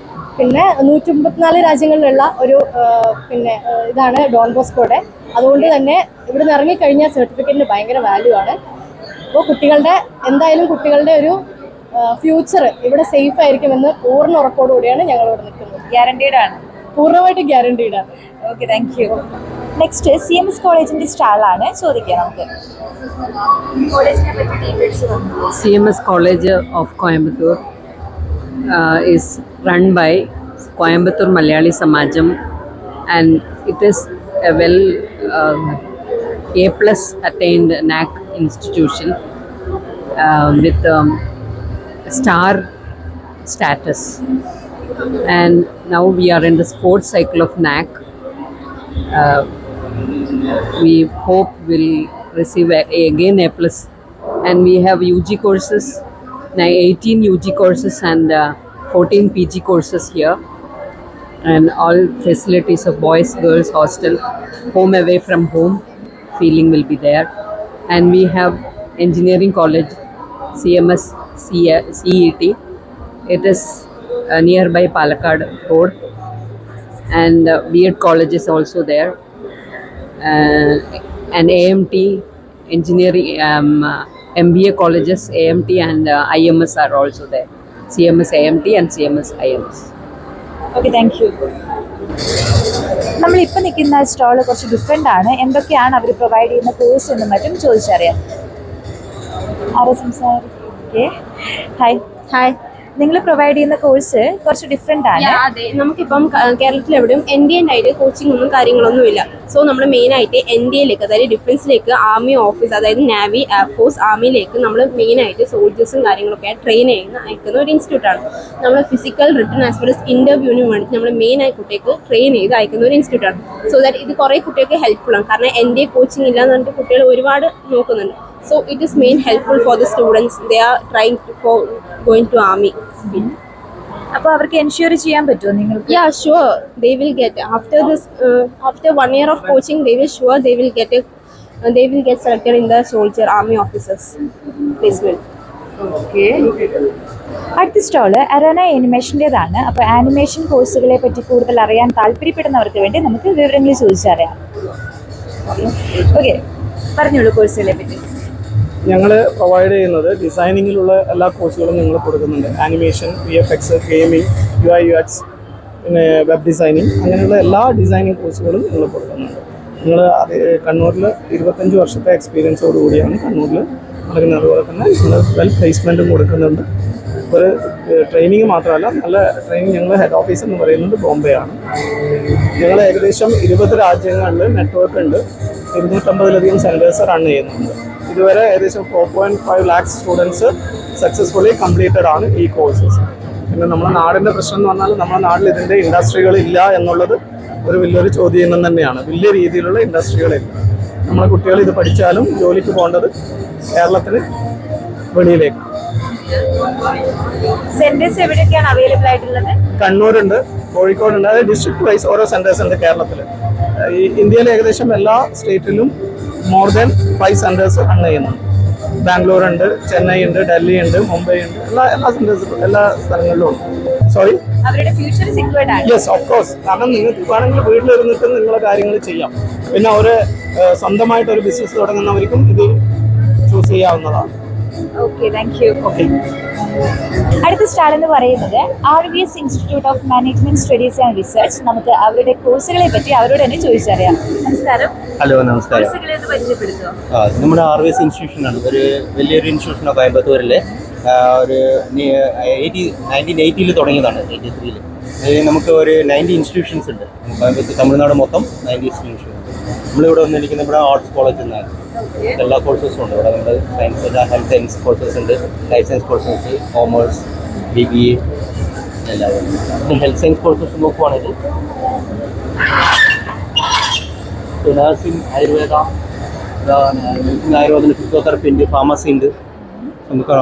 പിന്നെ 154 രാജ്യങ്ങളിലുള്ള ഒരു ഇതാണ് ഡോൺ ബോസ്കോയുടെ. അതുകൊണ്ട് തന്നെ ഇവിടെ നിന്ന് ഇറങ്ങിക്കഴിഞ്ഞാൽ സർട്ടിഫിക്കറ്റിന് ഭയങ്കര വാല്യൂ ആണ്. അപ്പോൾ കുട്ടികളുടെ ഒരു ഫ്യൂച്ചർ ഇവിടെ സേഫ് ആയിരിക്കുമെന്ന് പൂർണ്ണ ഉറപ്പോടുകൂടിയാണ് ഞങ്ങളിവിടെ നിൽക്കുന്നത്. ഗ്യാരണ്ടീഡ് ആണ്? പൂർണ്ണമായിട്ടും ഗ്യാരണ്ടീഡ് ആണ്. Okay, thank you. Next CMS കോളേജിന്റെ സ്റ്റാളാണ്. ചോദിക്കാം നമുക്ക്. CMS College of Coimbatore is run by Coimbatore Malayali Samajam, and it is a A+ attained NAC institution with star status, and now we are in the fourth cycle of NAC. We hope we'll receive again A+, and we have UG courses, 18 UG courses and 14 PG courses here, and all facilities of boys, girls hostel, home away from home feeling will be there. And we have engineering college, CMS CET. It is nearby Palakkad Road, and B.Ed college is also there, and AMT engineering, MBA colleges, AMT and IMS are also there. CMS AMT and CMS IMS. Okay, thank U. നമ്മളിപ്പോൾ നിൽക്കുന്ന stall കുറച്ച് different ആണ്. എന്തൊക്കെയാണ് അവർ provide ചെയ്യുന്ന course എന്നും മറ്റും ചോദിച്ചറിയാം. ആരാ സംസാരിക്കേ? ഹായ്. ഹായ്. നിങ്ങൾ പ്രൊവൈഡ് ചെയ്യുന്ന കോഴ്സ് കുറച്ച് ഡിഫറെൻ്റ് ആണ്. അതെ, നമുക്കിപ്പം കേരളത്തിൽ എവിടെയും NDA ആയിട്ട് കോച്ചിങ് ഒന്നും കാര്യങ്ങളൊന്നും ഇല്ല. സോ നമ്മൾ മെയിനായിട്ട് NDAയിലേക്ക്, അതായത് ഡിഫൻസിലേക്ക്, ആർമി ഓഫീസ്, അതായത് നാവി, എയർഫോഴ്സ്, ആർമിയിലേക്ക് നമ്മൾ മെയിനായിട്ട് സോൾജേഴ്സും കാര്യങ്ങളൊക്കെ ട്രെയിൻ അയക്കുന്ന ഒരു ഇൻസ്റ്റിറ്റ്യൂട്ടാണ്. നമ്മൾ physical, written as well as ഇൻ്റർവ്യൂവിന് വേണ്ടി നമ്മൾ മെയിനായി കുട്ടികൾക്ക് ട്രെയിൻ ചെയ്ത് അയക്കുന്ന ഒരു ഇൻസ്റ്റിറ്റ്യൂട്ടാണ്. സോ ദാറ്റ് ഇത് കുറേ കുട്ടികൾക്ക് ഹെൽപ്ഫുൾ ആണ്. കാരണം NDA കോച്ചിങ് ഇല്ല എന്ന് പറഞ്ഞിട്ട് കുട്ടികൾ ഒരുപാട് നോക്കുന്നുണ്ട്. So it is main helpful for the students. They are trying for going to army. അപ്പോൾ അവർക്ക് എൻഷ്യൂർ ചെയ്യാൻ പറ്റുമോ നിങ്ങൾക്ക്? Yeah, sure. They will get after this. After 1 year of coaching, they will get selected in the soldier army officers placement. Okay. അടുത്ത stall Arana ആനിമേഷൻ്റെതാണ്. അപ്പോൾ animation കോഴ്സുകളെ പറ്റി കൂടുതൽ അറിയാൻ താല്പര്യപ്പെടുന്നവർക്ക് വേണ്ടി നമുക്ക് വിവരങ്ങൾ ചോദിച്ചറിയാം. ഓക്കെ, പറഞ്ഞോളൂ കോഴ്സുകളെ പറ്റി. ഞങ്ങൾ പ്രൊവൈഡ് ചെയ്യുന്നത് ഡിസൈനിങ്ങിലുള്ള എല്ലാ കോഴ്സുകളും ഞങ്ങൾ കൊടുക്കുന്നുണ്ട്. Animation, VFX, gaming, UI UX, പിന്നെ വെബ് ഡിസൈനിങ്, അങ്ങനെയുള്ള എല്ലാ ഡിസൈനിങ് കോഴ്സുകളും ഞങ്ങൾ കൊടുക്കുന്നുണ്ട്. ഞങ്ങൾ കണ്ണൂരിൽ 25 വർഷത്തെ എക്സ്പീരിയൻസോടുകൂടിയാണ് കണ്ണൂരിൽ നടക്കുന്നത്. അതുപോലെ തന്നെ ഞങ്ങൾ വെൽ പ്ലേസ്മെൻറ്റും കൊടുക്കുന്നുണ്ട്. ഒരു ട്രെയിനിങ് മാത്രമല്ല, നല്ല ട്രെയിനിങ്. ഞങ്ങൾ ഹെഡ് ഓഫീസ് എന്ന് പറയുന്നത് ബോംബെ ആണ്. ഞങ്ങൾ ഏകദേശം 20 രാജ്യങ്ങളിൽ നെറ്റ്വർക്ക് ഉണ്ട്. 250-ലധികം സെൻറ്റേഴ്സ് റൺ ചെയ്യുന്നുണ്ട്. ഇതുവരെ ഏകദേശം 4.5 lakhs സ്റ്റുഡൻസ് സക്സസ്ഫുള്ളി കംപ്ലീറ്റഡ് ആണ് ഈ കോഴ്സസ്. പിന്നെ നമ്മുടെ നാടിൻ്റെ പ്രശ്നം എന്ന് പറഞ്ഞാൽ നമ്മുടെ നാട്ടിൽ ഇതിൻ്റെ ഇൻഡസ്ട്രികളില്ല എന്നുള്ളത് ഒരു വലിയൊരു ചോദ്യം തന്നെയാണ്. വലിയ രീതിയിലുള്ള ഇൻഡസ്ട്രികളില്ല. നമ്മളെ കുട്ടികൾ ഇത് പഠിച്ചാലും ജോലിക്ക് പോകേണ്ടത് കേരളത്തിന് വെളിയിലേക്ക്. സെന്റേഴ്സ് എവിടെയൊക്കെയാണ് അവൈലബിൾ ആയിട്ടുള്ളത്? കണ്ണൂരുണ്ട്, കോഴിക്കോടുണ്ട്. അതായത് ഡിസ്ട്രിക്ട് വൈസ് ഓരോ സെൻറ്റേഴ്സ് ഉണ്ട് കേരളത്തിൽ. ഈ ഇന്ത്യയിലെ ഏകദേശം എല്ലാ സ്റ്റേറ്റിലും മോർ ദാൻ 5 സെൻറ്റേഴ്സ് റൺ ചെയ്യുന്നുണ്ട്. ബാംഗ്ലൂർ ഉണ്ട്, ചെന്നൈ ഉണ്ട്, ഡൽഹി ഉണ്ട്, മുംബൈ ഉണ്ട്. എല്ലാ സെൻറ്റേഴ്സും എല്ലാ സ്ഥലങ്ങളിലും ഉണ്ട്. സോറി, അവരുടെ ഫ്യൂച്ചർ സെക്യൂർഡ് ആണ്. Yes, of course. കാരണം നിങ്ങൾക്ക് വേണമെങ്കിൽ വീട്ടിലിരുന്നിട്ട് നിങ്ങളെ കാര്യങ്ങൾ ചെയ്യാം. പിന്നെ ഒരു സ്വന്തമായിട്ടൊരു ബിസിനസ് തുടങ്ങുന്നവർക്കും ഇത് ചൂസ് ചെയ്യാവുന്നതാണ്. Okay, thank U. അടുത്ത സ്റ്റാൾ എന്ന് പറയുന്നത് RVS institute of management studies and research. നമുക്ക് അവരുടെ കോഴ്സുകളെ പറ്റി അവരോട് തന്നെ ചോദിച്ചറിയാം. നമസ്കാരം. ഹലോ, നമസ്കാരം. കോഴ്സുകളെ ഒന്ന് പരിചയപ്പെടുത്തുമോ? നമ്മുടെ RVS ഇൻസ്റ്റിറ്റ്യൂഷനാണ്. ഒരു വലിയൊരു ഇൻസ്റ്റിറ്റ്യൂഷനാണ് കോയമ്പത്തൂരിലെ. ഒരു 1980 തുടങ്ങിയതാണ്. 83 നമുക്ക് ഒരു 90 ഇൻസ്റ്റിറ്റ്യൂഷൻസ് ഉണ്ട് കോയമ്പത്തൂർ, തമിഴ്നാട് മൊത്തം 90 ഇൻസ്റ്റിറ്റ്യൂഷൻ. നമ്മളിവിടെ വന്നിരിക്കുന്നത് ഇവിടെ ആർട്സ് കോളേജ് എന്നാണ്. എല്ലാ കോഴ്സസും ഉണ്ട് ഇവിടെ. നമ്മൾ സയൻസ്, ഹെൽത്ത് സയൻസ് കോഴ്സസ് ഉണ്ട്, life science courses, commerce, BBA എല്ലാവരും. ഹെൽത്ത് സയൻസ് കോഴ്സസ് നോക്കുവാണെങ്കിൽ നഴ്സിംഗ്, ആയുർവേദ, ആയുർവേദത്തിൽ ഫിസിയോതെറപ്പി ഉണ്ട്, ഫാർമസി ഉണ്ട്, നമുക്ക്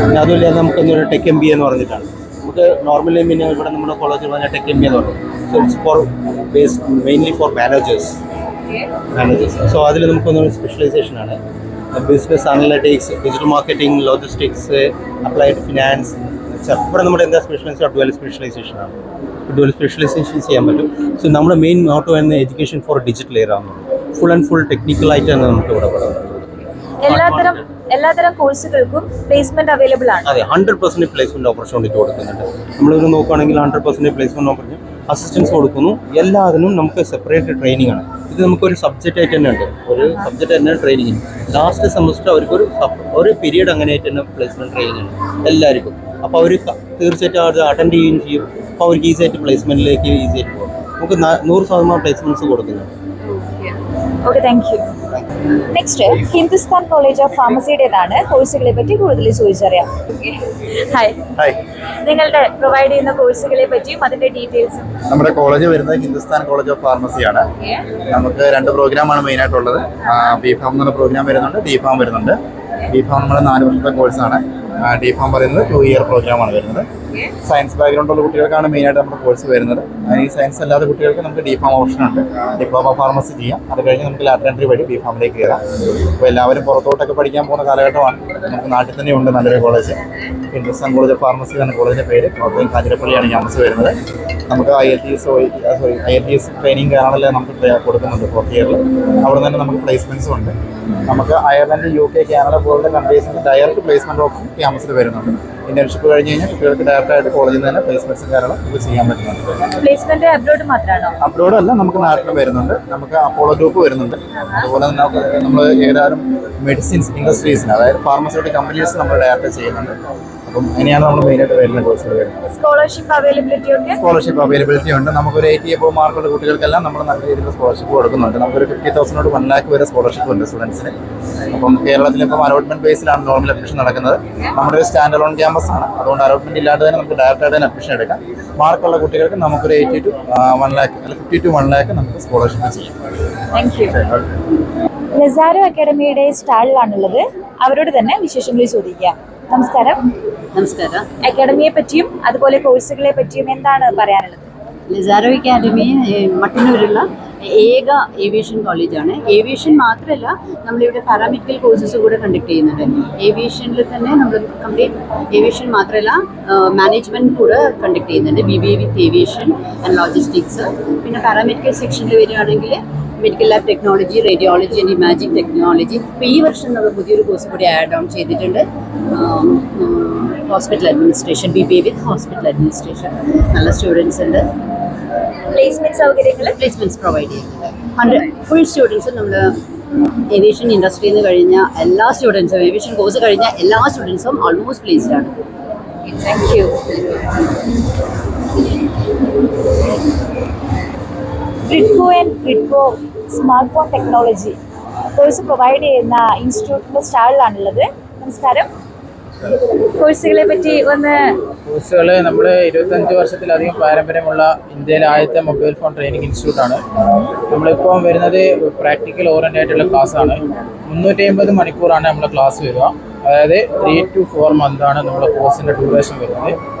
പിന്നെ അതുമില്ല. നമുക്കൊന്നൊരു ടെക് MBA എന്ന് പറഞ്ഞിട്ടാണ്. നമുക്ക് നോർമലി പിന്നെ ഇവിടെ നമ്മുടെ കോളേജിൽ പറഞ്ഞാൽ ടെക് MBA എന്ന് പറയും. So it's for mainly for managers. So അതിൽ നമുക്കൊന്നൊരു സ്പെഷ്യലൈസേഷനാണ്. Business analytics, digital marketing, logistics, applied finance. ഇവിടെ നമ്മുടെ എന്താ സ്പെഷ്യലൈസേഷൻ? ഡുവൽ സ്പെഷ്യലൈസേഷനാണ്. ഡുവൽ സ്പെഷ്യലൈസേഷൻ ചെയ്യാൻ പറ്റും. സോ നമ്മുടെ മെയിൻ മോട്ടോ എന്ന എഡ്യൂക്കേഷൻ ഫോർ ഡിജിറ്റൽ എയർ ആണ്. ഫുൾ ആൻഡ് ഫുൾ ടെക്നിക്കലായിട്ടാണ് നമുക്ക് ഇവിടെ പറയുന്നത്. എല്ലാത്തരം കോഴ്സുകൾക്കും പ്ലേസ്മെന്റ് അവൈലബിൾ ആണ്. അതെ, 100% പ്ലേസ്മെന്റ് ഓപ്പർച്യൂണിറ്റി കൊടുക്കുന്നുണ്ട്. നമ്മളിത് നോക്കുകയാണെങ്കിൽ 100% പ്ലേസ്മെന്റ് ഓപ്പർച്യൂണിറ്റി, അസിസ്റ്റൻസ് കൊടുക്കുന്നു. എല്ലാത്തിനും നമുക്ക് സെപ്പറേറ്റ് ട്രെയിനിങ് ആണ്. ഇത് നമുക്കൊരു സബ്ജക്റ്റ് ആയിട്ട് തന്നെ ഉണ്ട്. ഒരു സബ്ജക്റ്റ് തന്നെ ട്രെയിനിങ്. ലാസ്റ്റ് സെമസ്റ്റർ അവർക്കൊരു ഒരു പീരീഡ് അങ്ങനെ ആയിട്ട് തന്നെ പ്ലേസ്മെന്റ് ട്രെയിനിങ് ഉണ്ട് എല്ലാവർക്കും. അപ്പോൾ അവർ തീർച്ചയായിട്ടും അത് അറ്റൻഡ് ചെയ്യുകയും ചെയ്യും. അപ്പോൾ അവർക്ക് ഈസിയായിട്ട് പ്ലേസ്മെന്റിലേക്ക് ഈസിയായിട്ട് പോകും. നമുക്ക് 100% പ്ലേസ്മെന്റ്സ് കൊടുക്കുന്നുണ്ട്. Okay, thank you. Next Hindustan college of ഫാർമസിയുടേതാണ്. കോഴ്സുകളെ പറ്റി കൂടുതൽ ചോദിച്ചറിയാം. ഹായ്. നിങ്ങളുടെ പ്രൊവൈഡ് ചെയ്യുന്ന കോഴ്സുകളെ പറ്റിയും അതിന്റെ ഡീറ്റെയിൽസും. നമ്മുടെ കോളേജ് വരുന്നത് ഹിന്ദുസ്ഥാൻ കോളേജ് ഓഫ് ഫാർമസിയാണ്. നമുക്ക് 2 പ്രോഗ്രാമാണ് മെയിനായിട്ടുള്ളത്. B.Pharm എന്നുള്ള പ്രോഗ്രാം വരുന്നുണ്ട്, D.Pharm വരുന്നുണ്ട്. B.Pharm നമ്മൾ 4 വർഷത്തെ കോഴ്സാണ്. D.Pharm പറയുന്നത് 2 ഇയർ പ്രോഗ്രാമാണ് വരുന്നത്. സയൻസ് ബാക്ക്ഗ്രൗണ്ട് ഉള്ള കുട്ടികൾക്കാണ് മെയിനായിട്ട് നമ്മുടെ കോഴ്സ് വരുന്നത്. ഈ സയൻസ് അല്ലാത്ത കുട്ടികൾക്ക് നമുക്ക് ഡിഫാം ഓപ്ഷൻ ഉണ്ട്. ഡിപ്ലോമ ഫാർമസി ചെയ്യാം. അത് കഴിഞ്ഞ് നമുക്ക് ലാറ്ററൽ എൻട്രി വഴി ബിഫാമിലേക്ക് കയറാം. അപ്പോൾ എല്ലാവരും പുറത്തോട്ടൊക്കെ പഠിക്കാൻ പോകുന്ന കാലഘട്ടമാണ്. നമുക്ക് നാട്ടിൽ തന്നെ ഉണ്ട് നല്ലൊരു college. Hindustan college of pharmacy എന്ന കോളേജിൻ്റെ പേര്. കോട്ടയം കാഞ്ഞിരപ്പള്ളിയാണ് ക്യാമ്പസ് വരുന്നത്. നമുക്ക് IELTS ട്രെയിനിങ് കാരണമല്ലേ നമുക്ക് കൊടുക്കുന്നുണ്ട് 4th ഇയറിൽ. അവിടെ തന്നെ നമുക്ക് പ്ലേസ്മെൻറ്റ്സും ഉണ്ട്. നമുക്ക് അയർലൻഡ്, UK, കാനഡ പോലുള്ള കൺട്രീസിന് ഡയറക്റ്റ് പ്ലേസ്മെൻറ്റ് ഓപ്ഷൻ ക്യാമ്പസിൽ വരുന്നുണ്ട്. ഇന്റേൺഷിപ്പ് കഴിഞ്ഞ് കഴിഞ്ഞാൽ കുട്ടികൾക്ക് ഡയറക്റ്റായിട്ട് കോളേജിൽ നിന്ന് തന്നെ പ്ലേസ്മെൻറ്റ്സും കാരണം നമുക്ക് ചെയ്യാൻ പറ്റുന്നുണ്ട്. പ്ലേസ്മെന്റ് അബ്രോഡ് മാത്രമാണോ? അബ്രോഡ് അല്ല, നമുക്ക് നാട്ടിൽ വരുന്നുണ്ട്. നമുക്ക് അപ്പോളോ ഗ്രൂപ്പ് വരുന്നുണ്ട്. അതുപോലെ തന്നെ നമ്മൾ ഏതാനും മെഡിസിൻസ് ഇൻഡസ്ട്രീസിന്, അതായത് ഫാർമസ്യൂട്ടിക്കൽ കമ്പനീസ് നമ്മൾ ഡയറക്റ്റ് ചെയ്യുന്നുണ്ട്. അപ്പം അങ്ങനെയാണ് നമ്മൾ മെയിനായിട്ട് വരുന്ന കോഴ്സുകൾ വരുന്നത്. സ്കോളർഷിപ്പ് അവൈലബിലിറ്റി ഒക്കെ? സ്കോളർഷിപ്പ് അവൈലബിലിറ്റി ഉണ്ട്. നമുക്കൊരു 80 above മാർക്കുള്ള കുട്ടികൾക്കെല്ലാം നമ്മൾ നല്ല രീതിയിൽ സ്കോളർഷിപ്പ് കൊടുക്കുന്നുണ്ട്. നമുക്കൊരു 50,000 to 1 lakh വരെ സ്കോളർഷിപ്പ് ഉണ്ട് സ്റ്റുഡൻസിന്. അപ്പം കേരളത്തിലിപ്പം അലോട്ട്മെന്റ് ബേസിലാണ് നോർമൽ അഡ്മിഷൻ നടക്കുന്നത്. നമ്മുടെ ഒരു സ്റ്റാൻഡ് അലോൺ ക്യാമ്പസ് ആണ്. അതുകൊണ്ട് അലോട്ട്മെന്റ് ഇല്ലാതെ തന്നെ നമുക്ക് ഡയറക്റ്റായിട്ട് തന്നെ അഡ്മിഷൻ എടുക്കാം. മാർക്കുള്ള കുട്ടികൾക്ക് നമുക്കൊരു 80 to 1 lakh അല്ലെങ്കിൽ 50 to 1 lakh നമുക്ക് സ്കോളർഷിപ്പ് ചെയ്യാം. Thank you. ലസാരോ അക്കാഡമിയുടെ സ്റ്റാളിലാണുള്ളത്. അവരോട് തന്നെ വിശേഷങ്ങൾ ചോദിക്കാം. നമസ്കാരം. നമസ്കാരം. അക്കാഡമിയെ പറ്റിയും അതുപോലെ കോഴ്സുകളെ പറ്റിയും എന്താണ് പറയാനുള്ളത്? ലസാരോ അക്കാഡമി മട്ടന്നൂരുള്ള ഏക ഏവിയേഷൻ കോളേജാണ്. ഏവിയേഷൻ മാത്രമല്ല, നമ്മളിവിടെ പാരാമെഡിക്കൽ കോഴ്സസ് കൂടെ കണ്ടക്ട് ചെയ്യുന്നുണ്ട്. ഏവിയേഷനിൽ തന്നെ നമ്മൾ കംപ്ലീറ്റ് ഏവിയേഷൻ മാത്രമല്ല മാനേജ്മെൻറ്റ് കൂടെ കണ്ടക്ട് ചെയ്യുന്നുണ്ട്. BBA with aviation and logistics. പിന്നെ പാരാമെഡിക്കൽ സെക്ഷനിൽ വരികയാണെങ്കിൽ medical lab technology, radiology and imaging technology. ഇപ്പോൾ ഈ വർഷം നമ്മൾ പുതിയൊരു കോഴ്സ് കൂടി ആഡ് ഓൺ ചെയ്തിട്ടുണ്ട്. Hospital administration, BBA with hospital administration. നല്ല സ്റ്റുഡൻസ് ഉണ്ട്. പ്ലേസ്മെന്റ് സൗകര്യങ്ങൾ? പ്ലേസ്മെന്റ്സ് പ്രൊവൈഡ് ചെയ്യുന്നുണ്ട്. 100 ഫുൾ സ്റ്റുഡൻസും നമ്മൾ ഏവിയേഷൻ ഇൻഡസ്ട്രിയിൽ നിന്ന് കഴിഞ്ഞ എല്ലാ സ്റ്റുഡൻസും, ഏവിയേഷൻ കോഴ്സ് കഴിഞ്ഞ എല്ലാ സ്റ്റുഡൻസും ഓൾമോസ്റ്റ് പ്ലേസ്ഡ് ആണ്. Thank you. Gridco and Gridco smart phone technology course provide ചെയ്യുന്ന ഇൻസ്റ്റിറ്റ്യൂട്ടിൻ്റെ സ്റ്റാളിലാണുള്ളത്. നമസ്കാരം. കോഴ്സുകളെ പറ്റി ഒന്ന്. കോഴ്സുകൾ നമ്മൾ 25 വർഷത്തിലധികം പാരമ്പര്യമുള്ള ഇന്ത്യയിലെ ആദ്യത്തെ മൊബൈൽ ഫോൺ ട്രെയിനിങ് ഇൻസ്റ്റിറ്റ്യൂട്ടാണ്. നമ്മളിപ്പോൾ വരുന്നത് പ്രാക്ടിക്കൽ ഓറിയൻ്റ് ആയിട്ടുള്ള ക്ലാസ്സാണ്. 350 മണിക്കൂറാണ് നമ്മുടെ ക്ലാസ് വരിക. അതായത് 3 to 4 മന്താണ് നമ്മുടെ കോഴ്സിൻ്റെ ഡ്യൂറേഷൻ വരുന്നത്.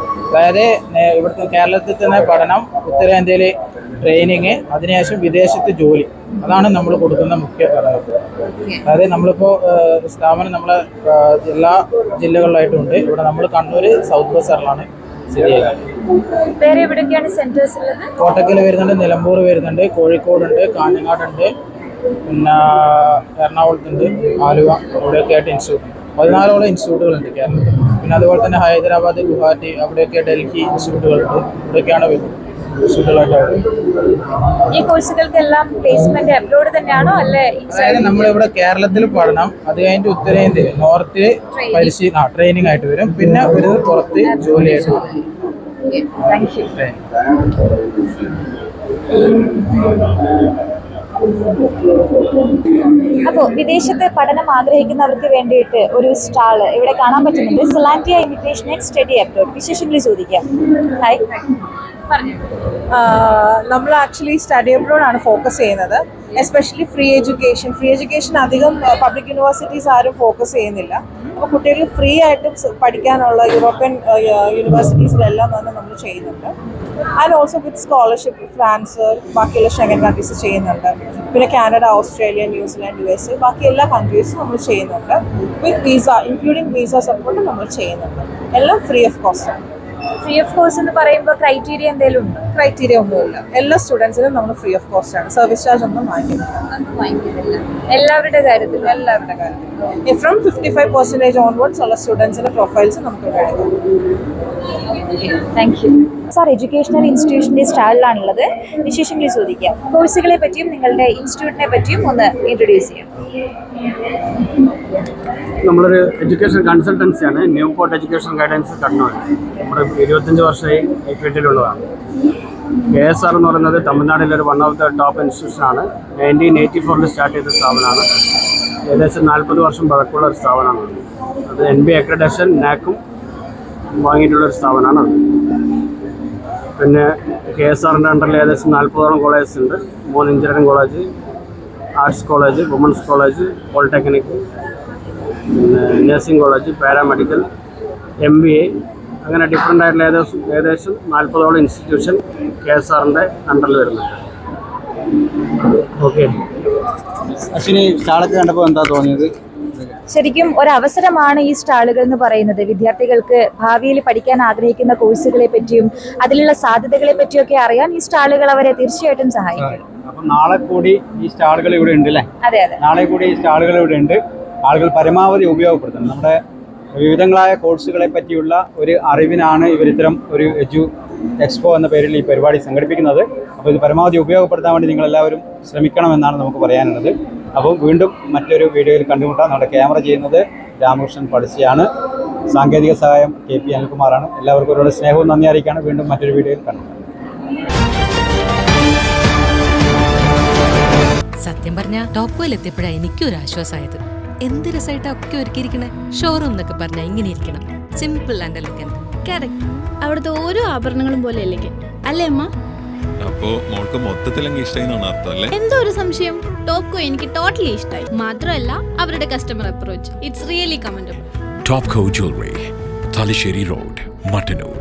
അതായത് ഇവിടുത്തെ കേരളത്തിൽ തന്നെ പഠനം, ഉത്തരേന്ത്യയിൽ ട്രെയിനിങ്, അതിനുശേഷം വിദേശത്ത് ജോലി. അതാണ് നമ്മൾ കൊടുക്കുന്ന മുഖ്യ ഘടകം. അതായത് നമ്മളിപ്പോൾ സ്ഥാപനം നമ്മളെ എല്ലാ ജില്ലകളിലായിട്ടുണ്ട്. ഇവിടെ നമ്മൾ കണ്ണൂർ സൗത്ത് ബസാറിലാണ് സ്ഥിതി ചെയ്യുന്നത്. വേറെ എവിടെയൊക്കെയാണ് സെന്റേഴ്സ് ഉള്ളത്? കോട്ടക്കൽ വരുന്നുണ്ട്, നിലമ്പൂർ വരുന്നുണ്ട്, കോഴിക്കോടുണ്ട്, കാഞ്ഞങ്ങാടുണ്ട്, പിന്നെ എറണാകുളത്തുണ്ട്, ആലുവ, അവിടെയൊക്കെ ആയിട്ട് ഇൻസ്റ്റിറ്റ്യൂട്ട് 14ഓളം ഇൻസ്റ്റിറ്റ്യൂട്ടുകളുണ്ട് കേരളത്തിൽ. പിന്നെ അതുപോലെ തന്നെ ഹൈദരാബാദ്, ഗുവാഹത്തി, അവിടെയൊക്കെ ഡൽഹി ഇൻസ്റ്റിറ്റ്യൂട്ടുകളുണ്ട്. ഇവിടെയൊക്കെയാണ് ഇൻസ്റ്റിറ്റ്യൂട്ടുകളായിട്ട്. ഈ കോഴ്സുകൾക്കെല്ലാം പ്ലേസ്മെന്റ് അബ്രോഡ് തന്നെയാണോ അല്ലെ? അതായത് നമ്മളിവിടെ കേരളത്തിൽ പഠനം, അത് കഴിഞ്ഞിട്ട് ഉത്തരേന്ത്യയിൽ നോർത്തിൽ ട്രെയിനിങ് ആയിട്ട് വരും. പിന്നെ ഒരു പുറത്ത് ജോലിയായിട്ട് വരും. അപ്പോൾ വിദേശത്ത് പഠനം ആഗ്രഹിക്കുന്നവർക്ക് വേണ്ടിയിട്ട് ഒരു സ്റ്റാൾ ഇവിടെ കാണാൻ പറ്റുന്നുണ്ട്. സെലാന്റിയ ഇമിഗ്രേഷൻ ആൻഡ് സ്റ്റഡി അബ്രോഡ്. വിശേഷങ്ങൾ ചോദിക്കാം. ഹായ്. നമ്മൾ ആക്ച്വലി സ്റ്റഡി അബ്രോഡ് ആണ് ഫോക്കസ് ചെയ്യുന്നത്. എസ്പെഷ്യലി ഫ്രീ എഡ്യൂക്കേഷൻ അധികം പബ്ലിക് യൂണിവേഴ്സിറ്റീസ് ആരും ഫോക്കസ് ചെയ്യുന്നില്ല. അപ്പോൾ കുട്ടികൾ ഫ്രീ ആയിട്ട് പഠിക്കാനുള്ള യൂറോപ്യൻ യൂണിവേഴ്സിറ്റീസിലെല്ലാം തന്നെ നമ്മൾ ചെയ്യുന്നുണ്ട്. And also with scholarship France, ബാക്കിയുള്ള ഷെങ്കൻ കൺട്രീസ് ചെയ്യുന്നുണ്ട്. പിന്നെ കാനഡ, ഓസ്ട്രേലിയ, ന്യൂസിലാൻഡ്, USA, ബാക്കി എല്ലാ കൺട്രീസും നമ്മൾ ചെയ്യുന്നുണ്ട്. വിത്ത് വിസ, ഇൻക്ലൂഡിങ് വിസ സപ്പോർട്ട് നമ്മൾ ചെയ്യുന്നുണ്ട്. എല്ലാം ഫ്രീ ഓഫ് കോസ്റ്റ് ആണ്. ഫ്രീ ഓഫ് കോസ്റ്റ് എന്ന് പറയുമ്പോൾ ക്രൈറ്റീരിയ എന്തെങ്കിലും ഉണ്ടോ? ക്രൈറ്റീരിയ ഒന്നുമില്ല. എല്ലാ സ്റ്റുഡൻസിനും നമ്മൾ ഫ്രീ ഓഫ് കോസ്റ്റ് ആണ്. സർവീസ് ചാർജ് ഒന്നും വാങ്ങിക്കുന്നില്ല. എല്ലാവരുടെ കാര്യത്തിൽ ഫ്രം 55% ഓൺവേർഡ്സ് ഉള്ള സ്റ്റുഡൻസിന്റെ പ്രൊഫൈൽസ് നമുക്ക് എടുക്കാം. Thank you. സാർ എഡ്യൂക്കേഷണൽ ഇൻസ്റ്റിറ്റ്യൂഷൻ്റെ സ്റ്റാളിലാണുള്ളത്. വിശേഷങ്ങൾ ചോദിക്കാം. കോഴ്സുകളെ പറ്റിയും നിങ്ങളുടെ ഇൻസ്റ്റിറ്റ്യൂട്ടിനെ പറ്റിയും ഒന്ന് ഇൻട്രൊഡ്യൂസ് ചെയ്യാം. നമ്മളൊരു എഡ്യൂക്കേഷൻ കൺസൾട്ടൻസിയാണ്. New port education guidance Kannur. നമ്മുടെ 25 വർഷമായി ഈ ഫീൽഡിലുള്ളതാണ്. KSR എന്ന് പറയുന്നത് തമിഴ്നാട്ടിലൊരു വൺ ഓഫ് ദ ടോപ്പ് ഇൻസ്റ്റിറ്റ്യൂഷനാണ്. 1984 സ്റ്റാർട്ട് ചെയ്ത സ്ഥാപനമാണ്. ഏകദേശം 40 വർഷം പഴക്കമുള്ള ഒരു സ്ഥാപനമാണ്. അത് NB അക്രഡിറ്റേഷൻ നാക്കും വാങ്ങിയിട്ടുള്ളൊരു സ്ഥാപനമാണ്. പിന്നെ KSRൻ്റെ അണ്ടറിൽ ഏകദേശം 40ഓളം കോളേജസ് ഉണ്ട്. 3 engineering college, arts college, women's college, polytechnic, പിന്നെ നഴ്സിംഗ് കോളേജ്, പാരാമെഡിക്കൽ, MBA, അങ്ങനെ ഡിഫറെൻ്റ് ആയിട്ടുള്ള ഏകദേശം 40ഓളം ഇൻസ്റ്റിറ്റ്യൂഷൻ KSRന്റെ അണ്ടറിൽ വരുന്നുണ്ട്. ഓക്കെ, അശ്വിനി സ്റ്റാളൊക്കെ കണ്ടപ്പോൾ എന്താ തോന്നിയത്? ശരിക്കും ഒരവസരമാണ് ഈ സ്റ്റാളുകൾ എന്ന് പറയുന്നത്. വിദ്യാർത്ഥികൾക്ക് ഭാവിയിൽ പഠിക്കാൻ ആഗ്രഹിക്കുന്ന കോഴ്സുകളെ പറ്റിയും അതിലുള്ള സാധ്യതകളെ പറ്റിയൊക്കെ അറിയാൻ ഈ സ്റ്റാളുകൾ അവരെ തീർച്ചയായിട്ടും സഹായിക്കും. അപ്പം നാളെ കൂടി ഈ സ്റ്റാളുകൾ ഇവിടെ ഉണ്ട് അല്ലേ? അതെ അതെ, നാളെ കൂടി ഈ സ്റ്റാളുകൾ ഇവിടെ ഉണ്ട്. ആളുകൾ പരമാവധി ഉപയോഗപ്പെടുത്തണം. നമ്മുടെ വിവിധങ്ങളായ കോഴ്സുകളെ പറ്റിയുള്ള ഒരു അറിവിനാണ് ഇവരിത്തരം ഒരു എക്സ്പോ എന്ന പേരിൽ ഈ പരിപാടി സംഘടിപ്പിക്കുന്നത്. അപ്പോൾ ഇത് പരമാവധി ഉപയോഗപ്പെടുത്താൻ വേണ്ടി നിങ്ങളെല്ലാവരും ശ്രമിക്കണമെന്നാണ് നമുക്ക് പറയാനുള്ളത്. അപ്പോൾ വീണ്ടും മറ്റൊരു വീഡിയോയിൽ കണ്ടുമുട്ടാം. നമ്മുടെ ക്യാമറ ചെയ്യുന്നത് രാമകൃഷ്ണൻ പടിശിയാണ്. സാങ്കേതിക സഹായം KP അനിൽകുമാറാണ്. എല്ലാവർക്കും ഒരുപാട് സ്നേഹവും നന്ദി അറിയിക്കുകയാണ്. വീണ്ടും മറ്റൊരു വീഡിയോയിൽ കണ്ടുമുട്ടാം. സത്യം പറഞ്ഞ ടോപ്പ് എത്തിയപ്പോഴാണ് എനിക്കൊരു ആശ്വാസമായത്. എന്ത് രസമായിട്ടാ ഒക്കെ ഒരുക്കിയിരിക്കണേ. ഷോറൂം എന്നൊക്കെ പറഞ്ഞാൽ ഇങ്ങനെ ഇരിക്കണം, സിമ്പിൾ ആൻഡ് എലഗന്റ്. കറക്റ്റ്, അവിടുത്തെ ഓരോ ആഭരണങ്ങളും പോലെ അല്ലേ അമ്മ? അപ്പോ മോൾക്ക് മൊത്തത്തിലങ്ങ് ഇഷ്ടമായിന്നാണ് അർത്ഥം അല്ലേ? എന്തോ ഒരു സംശയം. ടോപ്കോ എനിക്ക് ടോട്ടലി ഇഷ്ടമായി. മാത്രമല്ല അവരുടെ customer approach, it's really commendable. Topco jewellery, Thalassery road, Mattannur.